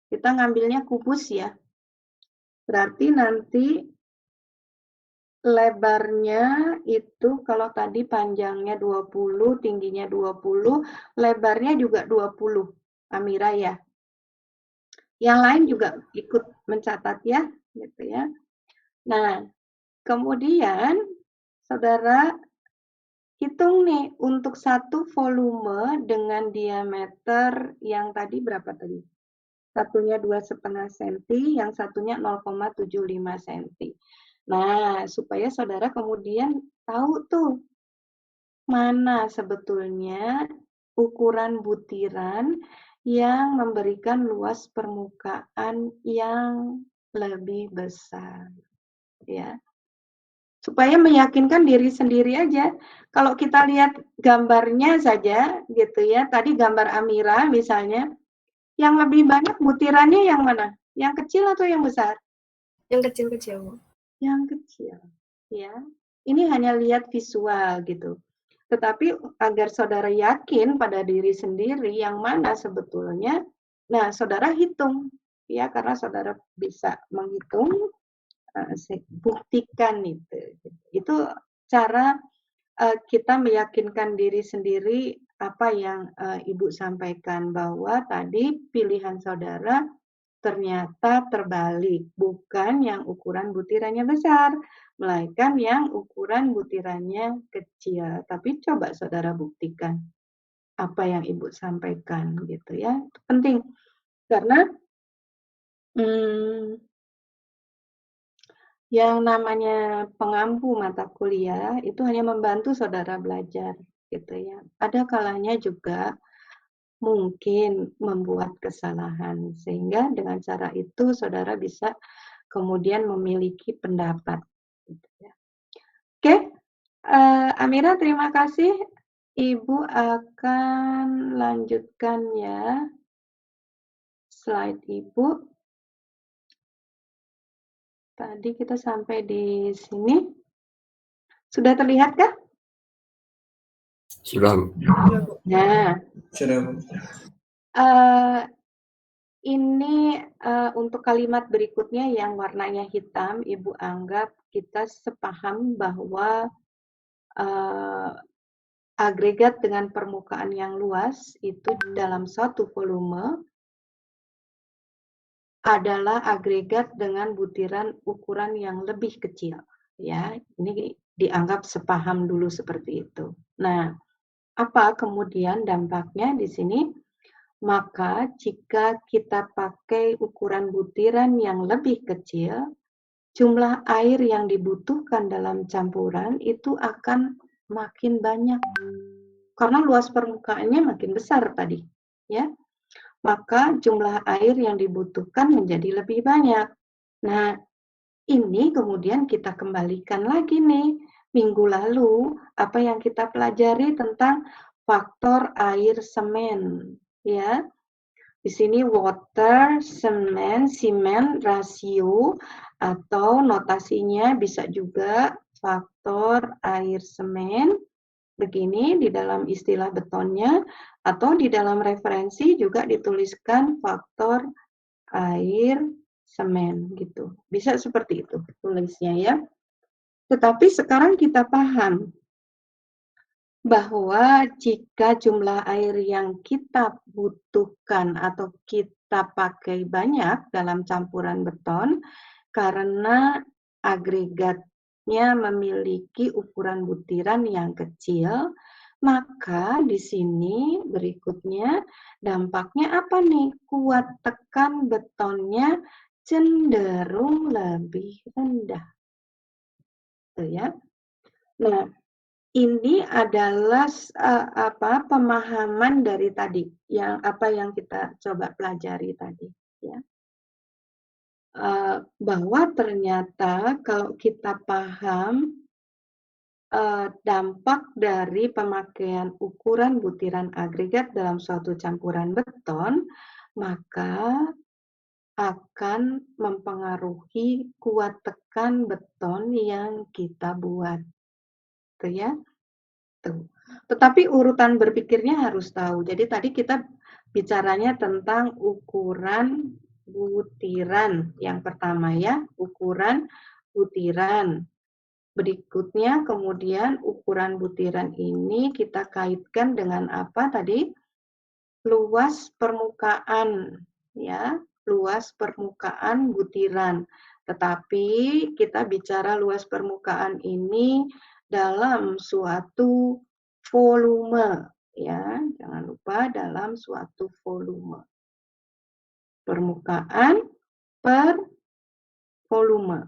kita ngambilnya kubus ya. Berarti nanti lebarnya itu kalau tadi panjangnya 20, tingginya 20, lebarnya juga 20, Amira ya. Yang lain juga ikut mencatat ya, gitu ya. Nah, kemudian saudara hitung nih untuk satu volume dengan diameter yang tadi berapa tadi? Satunya 2,5 cm, yang satunya 0,75 cm. Nah, supaya saudara kemudian tahu tuh mana sebetulnya ukuran butiran yang memberikan luas permukaan yang lebih besar, ya. Supaya meyakinkan diri sendiri aja. Kalau kita lihat gambarnya saja, gitu ya. Tadi gambar Amira misalnya, yang lebih banyak butirannya yang mana? Yang kecil atau yang besar? Yang kecil-kecil, Bu. Yang kecil, ya. Ini hanya lihat visual gitu. Tetapi agar saudara yakin pada diri sendiri yang mana sebetulnya, nah saudara hitung, ya karena saudara bisa menghitung, buktikan itu. Itu cara kita meyakinkan diri sendiri apa yang Ibu sampaikan bahwa tadi pilihan saudara ternyata terbalik, bukan yang ukuran butirannya besar, melainkan yang ukuran butirannya kecil. Tapi coba saudara buktikan apa yang Ibu sampaikan gitu ya. Itu penting karena yang namanya pengampu mata kuliah itu hanya membantu saudara belajar gitu ya. Ada kalanya juga mungkin membuat kesalahan sehingga dengan cara itu saudara bisa kemudian memiliki pendapat gitu ya. Oke, Amira terima kasih. Ibu akan lanjutkan ya slide Ibu. Tadi kita sampai di sini. Sudah terlihat kah? Sudah, Bu. Nah, Sudah, Bu. Ini untuk kalimat berikutnya yang warnanya hitam, Ibu anggap kita sepaham bahwa agregat dengan permukaan yang luas itu dalam suatu volume adalah agregat dengan butiran ukuran yang lebih kecil. Ya, ini dianggap sepaham dulu seperti itu. Nah, apa kemudian dampaknya di sini? Maka jika kita pakai ukuran butiran yang lebih kecil, jumlah air yang dibutuhkan dalam campuran itu akan makin banyak. Karena luas permukaannya makin besar tadi, ya. Maka jumlah air yang dibutuhkan menjadi lebih banyak. Nah, ini kemudian kita kembalikan lagi nih. Minggu lalu, apa yang kita pelajari tentang faktor air semen, ya. Di sini water, cement rasio, atau notasinya bisa juga faktor air semen, begini di dalam istilah betonnya, atau di dalam referensi juga dituliskan faktor air semen gitu. Bisa seperti itu tulisnya ya. Tetapi sekarang kita paham bahwa jika jumlah air yang kita butuhkan atau kita pakai banyak dalam campuran beton karena agregatnya memiliki ukuran butiran yang kecil, maka di sini berikutnya dampaknya apa nih? Kuat tekan betonnya cenderung lebih rendah. Tuh ya. Nah, ini adalah pemahaman dari tadi yang kita coba pelajari tadi ya. Bahwa ternyata kalau kita paham dampak dari pemakaian ukuran butiran agregat dalam suatu campuran beton, maka akan mempengaruhi kuat tekan beton yang kita buat. Tuh ya. Tuh. Tetapi urutan berpikirnya harus tahu. Jadi tadi kita bicaranya tentang ukuran butiran. Yang pertama ya, ukuran butiran. Berikutnya kemudian ukuran butiran ini kita kaitkan dengan apa tadi? Luas permukaan ya, luas permukaan butiran. Tetapi kita bicara luas permukaan ini dalam suatu volume ya, jangan lupa dalam suatu volume. Permukaan per volume.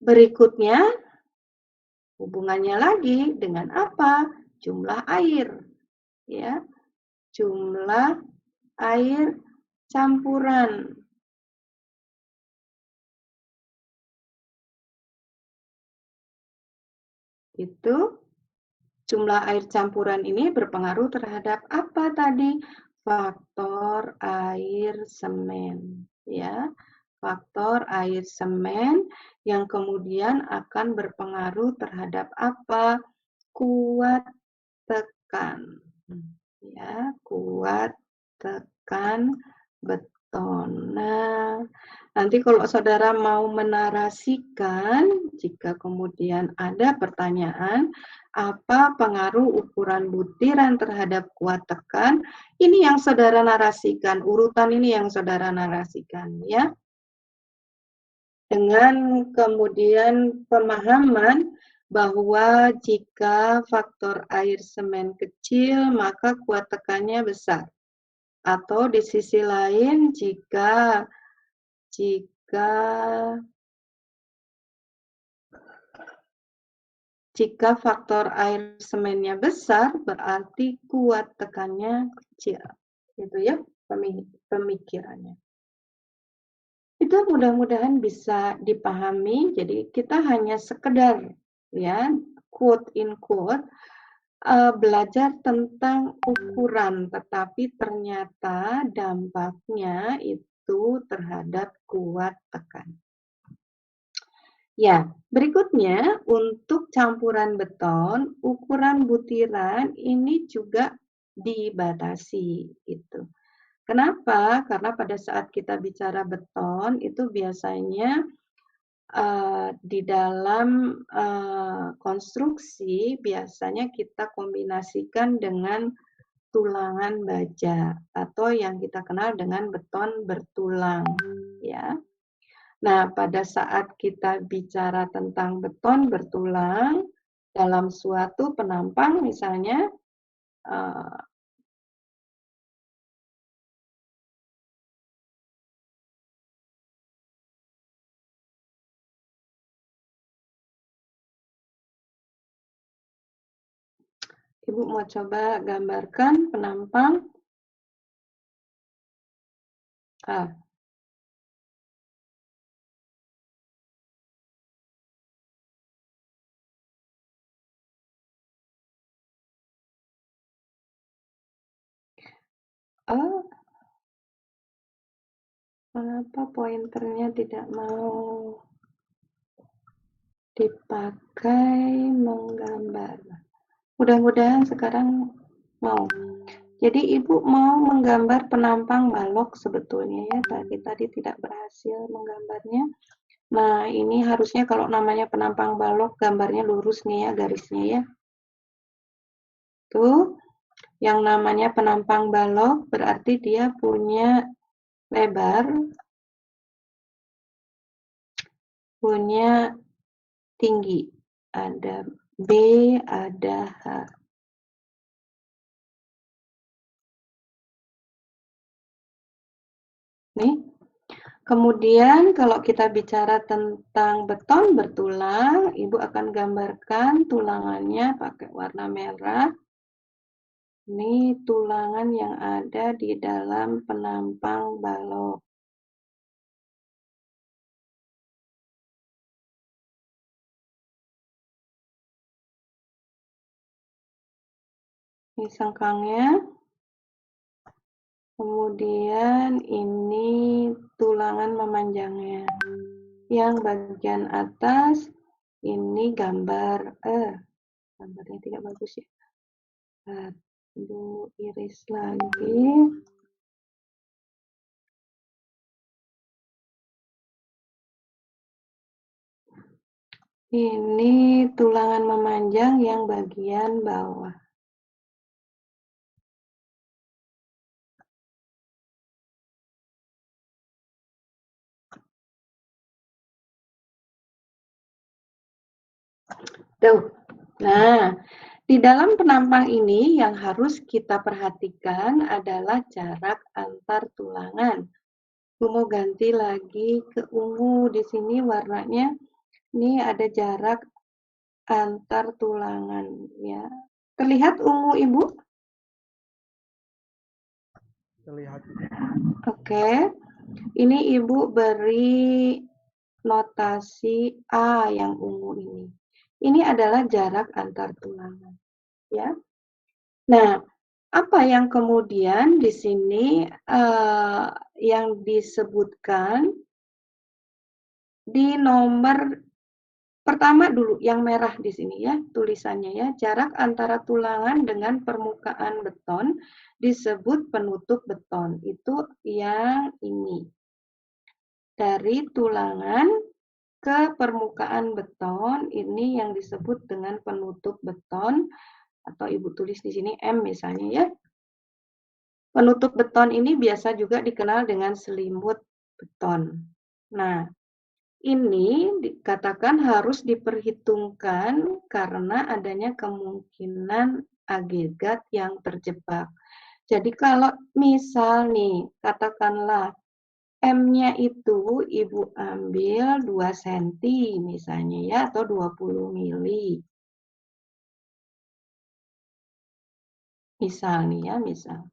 Berikutnya, hubungannya lagi dengan apa? Jumlah air. Ya, jumlah air campuran. Itu jumlah air campuran ini berpengaruh terhadap apa tadi? Faktor air semen. Ya, faktor air semen yang kemudian akan berpengaruh terhadap apa? Kuat tekan. Ya, kuat tekan beton. Nah, nanti kalau saudara mau menarasikan, jika kemudian ada pertanyaan, apa pengaruh ukuran butiran terhadap kuat tekan, ini yang saudara narasikan, urutan ini yang saudara narasikan, ya. Dengan kemudian pemahaman bahwa jika faktor air semen kecil, maka kuat tekannya besar. Atau di sisi lain, jika faktor air semennya besar, berarti kuat tekannya kecil. Gitu ya pemikirannya. Itu mudah-mudahan bisa dipahami. Jadi kita hanya sekedar ya quote in quote belajar tentang ukuran, tetapi ternyata dampaknya itu terhadap kuat tekan. Ya, berikutnya untuk campuran beton, ukuran butiran ini juga dibatasi gitu. Kenapa? Karena pada saat kita bicara beton itu biasanya di dalam konstruksi biasanya kita kombinasikan dengan tulangan baja atau yang kita kenal dengan beton bertulang ya. Nah, pada saat kita bicara tentang beton bertulang dalam suatu penampang misalnya Ibu mau coba gambarkan penampang. Oh, kenapa pointernya tidak mau dipakai menggambar? Mudah-mudahan sekarang mau. Jadi Ibu mau menggambar penampang balok sebetulnya ya, tadi tidak berhasil menggambarnya. Nah, ini harusnya kalau namanya penampang balok gambarnya lurus nih ya garisnya ya. Tuh, yang namanya penampang balok berarti dia punya lebar, punya tinggi. Ada B, ada H. Nih. Kemudian kalau kita bicara tentang beton bertulang, Ibu akan gambarkan tulangannya pakai warna merah. Ini tulangan yang ada di dalam penampang balok. Ini sengkangnya. Kemudian ini tulangan memanjangnya. Yang bagian atas ini gambarnya tidak bagus ya. Aduh, iris lagi. Ini tulangan memanjang yang bagian bawah. Tuh. Nah, di dalam penampang ini yang harus kita perhatikan adalah jarak antar tulangan. Aku mau ganti lagi ke ungu. Di sini warnanya ini ada jarak antar tulangan ya. Terlihat ungu, Ibu? Terlihat. Oke. Ini Ibu beri notasi A yang ungu ini. Ini adalah jarak antar tulangan, ya. Nah, apa yang kemudian di sini yang disebutkan di nomor pertama dulu, yang merah di sini ya, tulisannya ya, jarak antara tulangan dengan permukaan beton disebut penutup beton. Itu yang ini. Dari tulangan ke permukaan beton, ini yang disebut dengan penutup beton, atau Ibu tulis di sini M misalnya ya. Penutup beton ini biasa juga dikenal dengan selimut beton. Nah, ini dikatakan harus diperhitungkan karena adanya kemungkinan agregat yang terjebak. Jadi kalau misal nih, katakanlah M-nya itu Ibu ambil 2 cm misalnya ya, atau 20 mili. Misal nih ya, misal.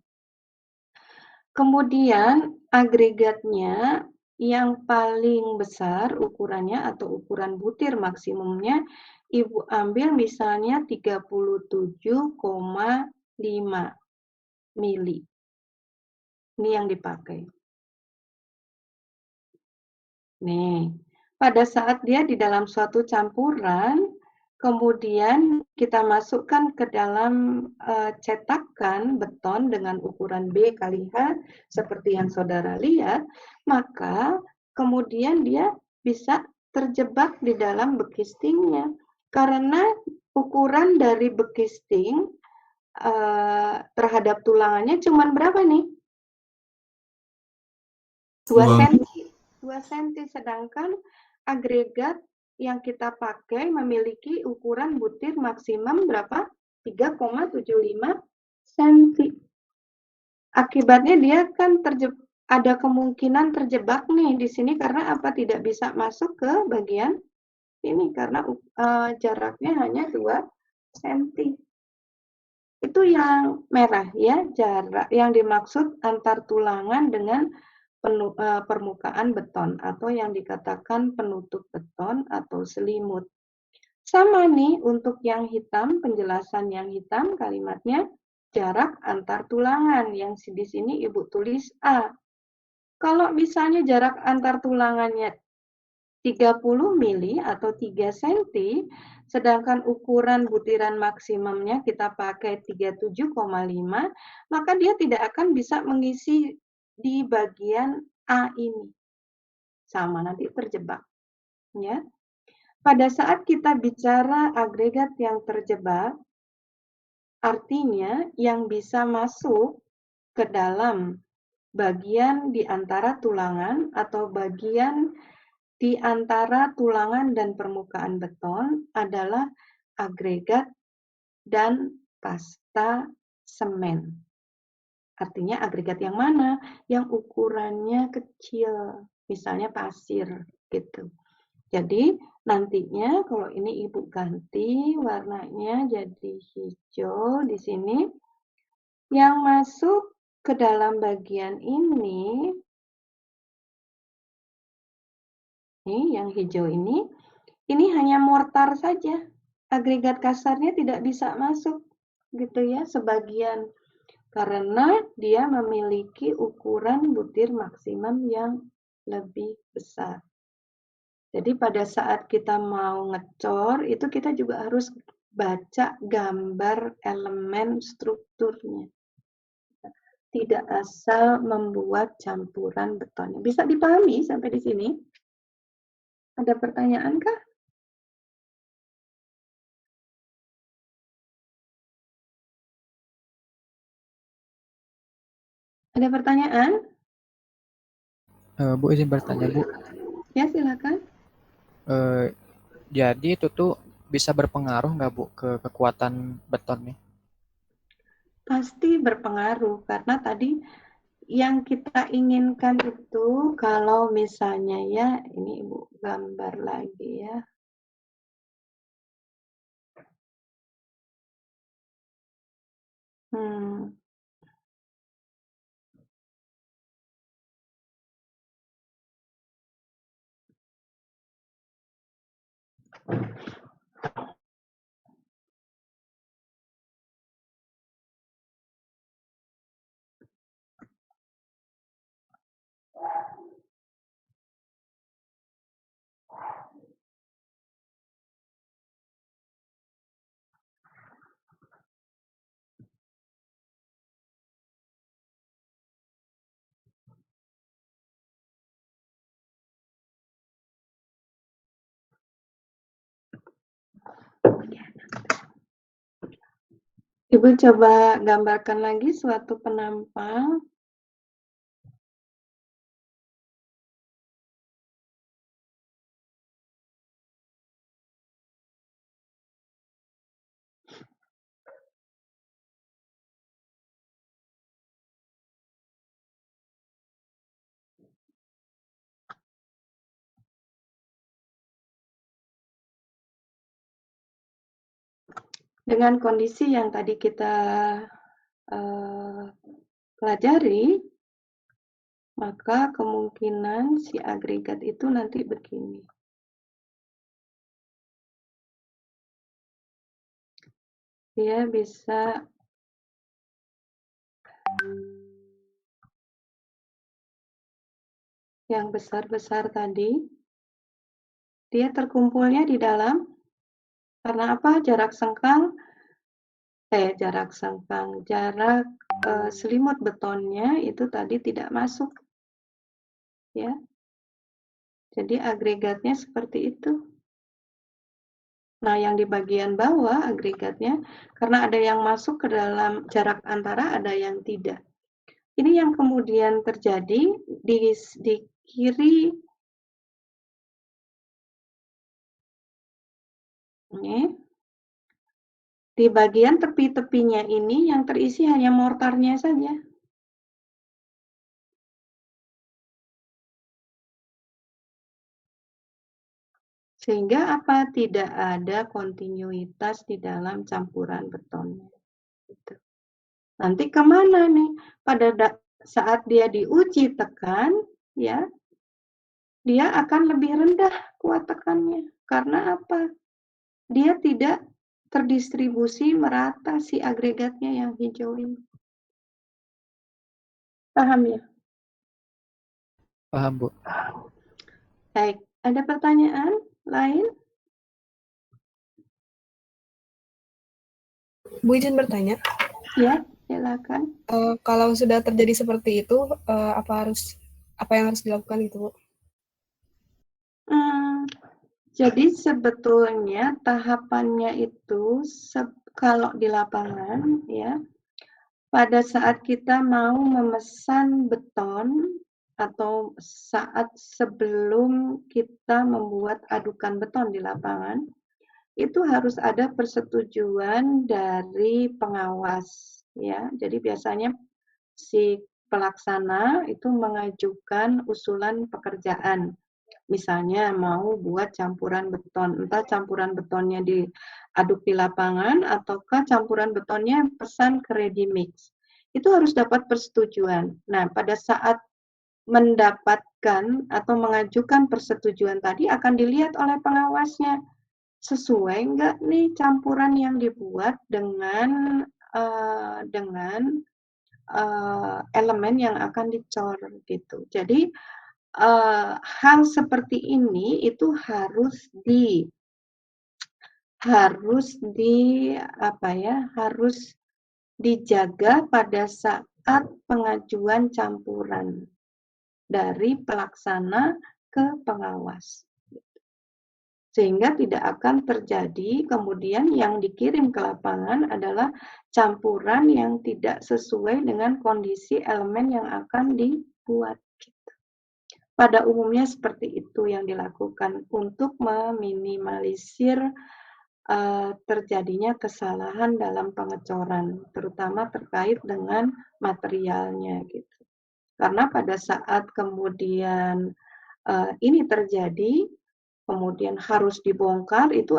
Kemudian agregatnya yang paling besar ukurannya atau ukuran butir maksimumnya Ibu ambil misalnya 37,5 mili. Ini yang dipakai. Nih, pada saat dia di dalam suatu campuran, kemudian kita masukkan ke dalam cetakan beton dengan ukuran B kali H, seperti yang saudara lihat, maka kemudian dia bisa terjebak di dalam bekistingnya. Karena ukuran dari bekisting terhadap tulangannya cuma berapa nih? 2 cm. 2 cm, sedangkan agregat yang kita pakai memiliki ukuran butir maksimum berapa? 3,75 cm. Akibatnya dia kan ada kemungkinan terjebak nih di sini karena apa? Tidak bisa masuk ke bagian ini karena jaraknya hanya 2 cm. Itu yang merah ya, jarak yang dimaksud antar tulangan dengan permukaan beton atau yang dikatakan penutup beton atau selimut. Sama nih untuk yang hitam, penjelasan yang hitam kalimatnya jarak antar tulangan yang di sini Ibu tulis A. Kalau misalnya jarak antar tulangannya 30 mili atau 3 cm, sedangkan ukuran butiran maksimumnya kita pakai 37,5, maka dia tidak akan bisa mengisi di bagian A ini. Sama, nanti terjebak. Ya. Pada saat kita bicara agregat yang terjebak, artinya yang bisa masuk ke dalam bagian di antara tulangan atau bagian di antara tulangan dan permukaan beton adalah agregat dan pasta semen. Artinya agregat yang mana? Yang ukurannya kecil, misalnya pasir gitu. Jadi nantinya kalau ini Ibu ganti warnanya jadi hijau di sini. Yang masuk ke dalam bagian ini yang hijau ini hanya mortar saja. Agregat kasarnya tidak bisa masuk. gitu ya, sebagian. Karena dia memiliki ukuran butir maksimum yang lebih besar. Jadi pada saat kita mau ngecor, itu kita juga harus baca gambar elemen strukturnya. Tidak asal membuat campuran beton. Bisa dipahami sampai di sini? Ada pertanyaan kah? Ada pertanyaan? Bu izin bertanya Bu. Ya silakan. Jadi itu tuh bisa berpengaruh nggak Bu ke kekuatan beton nih? Pasti berpengaruh karena tadi yang kita inginkan itu kalau misalnya ya, ini Ibu gambar lagi ya. Ibu coba gambarkan lagi suatu penampang. Dengan kondisi yang tadi kita pelajari, maka kemungkinan si agregat itu nanti begini. Dia bisa yang besar-besar tadi, dia terkumpulnya di dalam, karena apa? Jarak selimut betonnya itu tadi tidak masuk, ya. Jadi agregatnya seperti itu. Nah, yang di bagian bawah agregatnya, karena ada yang masuk ke dalam jarak antara, ada yang tidak. Ini yang kemudian terjadi di kiri, ini, di bagian tepi-tepinya ini yang terisi hanya mortarnya saja. Sehingga apa? Tidak ada kontinuitas di dalam campuran betonnya. Gitu. Nanti kemana nih? Pada saat dia diuji tekan, ya, dia akan lebih rendah kuat tekannya. Karena apa? Dia tidak terdistribusi merata si agregatnya yang hijau ini. Paham ya? Paham Bu. Baik, ada pertanyaan lain? Bu izin bertanya. Ya, silakan. Kalau sudah terjadi seperti itu, apa yang harus dilakukan itu, Bu? Jadi sebetulnya tahapannya itu kalau di lapangan ya, pada saat kita mau memesan beton atau saat sebelum kita membuat adukan beton di lapangan, itu harus ada persetujuan dari pengawas ya. Jadi biasanya si pelaksana itu mengajukan usulan pekerjaan. Misalnya mau buat campuran beton, entah campuran betonnya diaduk di lapangan ataukah campuran betonnya pesan ke ready mix. Itu harus dapat persetujuan. Nah, pada saat mendapatkan atau mengajukan persetujuan tadi akan dilihat oleh pengawasnya. Sesuai nggak nih campuran yang dibuat dengan dengan elemen yang akan dicor gitu. Jadi hal seperti ini itu harus dijaga pada saat pengajuan campuran dari pelaksana ke pengawas. Sehingga tidak akan terjadi kemudian yang dikirim ke lapangan adalah campuran yang tidak sesuai dengan kondisi elemen yang akan dibuat. Pada umumnya seperti itu yang dilakukan untuk meminimalisir terjadinya kesalahan dalam pengecoran, terutama terkait dengan materialnya gitu. Karena pada saat kemudian ini terjadi, kemudian harus dibongkar, itu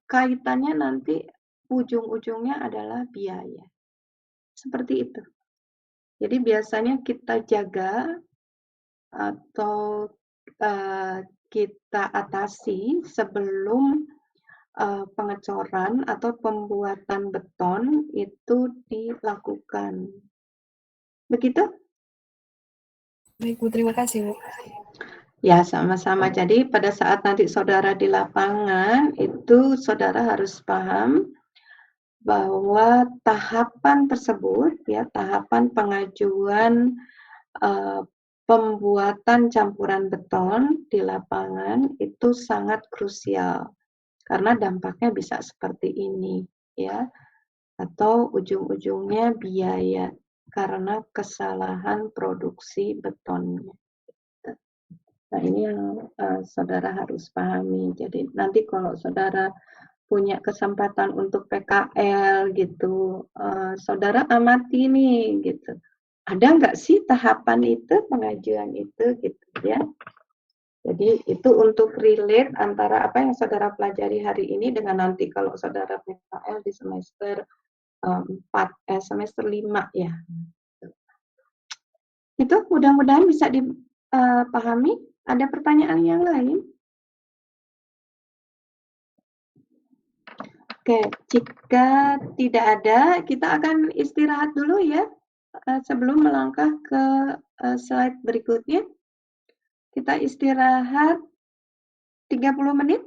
kaitannya nanti ujung-ujungnya adalah biaya. Seperti itu. Jadi biasanya kita jaga atau kita atasi sebelum pengecoran atau pembuatan beton itu dilakukan. Begitu? Baik, Bu. Terima kasih, Bu. Ya, sama-sama. Jadi pada saat nanti saudara di lapangan, itu saudara harus paham bahwa tahapan tersebut, ya, tahapan pengajuan pembuatan campuran beton di lapangan itu sangat krusial. Karena dampaknya bisa seperti ini, ya, atau ujung-ujungnya biaya karena kesalahan produksi betonnya. Nah, ini yang saudara harus pahami. Jadi nanti kalau saudara punya kesempatan untuk PKL gitu, saudara amati nih gitu. Ada nggak sih tahapan itu, pengajuan itu gitu ya. Jadi itu untuk relate antara apa yang saudara pelajari hari ini dengan nanti kalau saudara PKL di semester 5 ya. Itu mudah-mudahan bisa dipahami. Ada pertanyaan yang lain? Oke, jika tidak ada, kita akan istirahat dulu ya sebelum melangkah ke slide berikutnya. Kita istirahat 30 menit.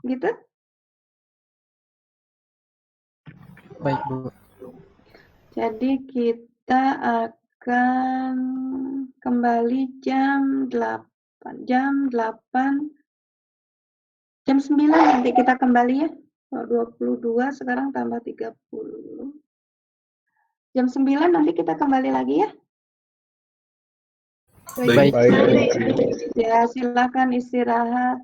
Gitu? Baik, Bu. Jadi kita akan kembali jam 8. Jam 9 nanti kita kembali ya. 22 sekarang tambah 30. Jam 9 nanti kita kembali lagi ya. Baik. Ya, silakan istirahat.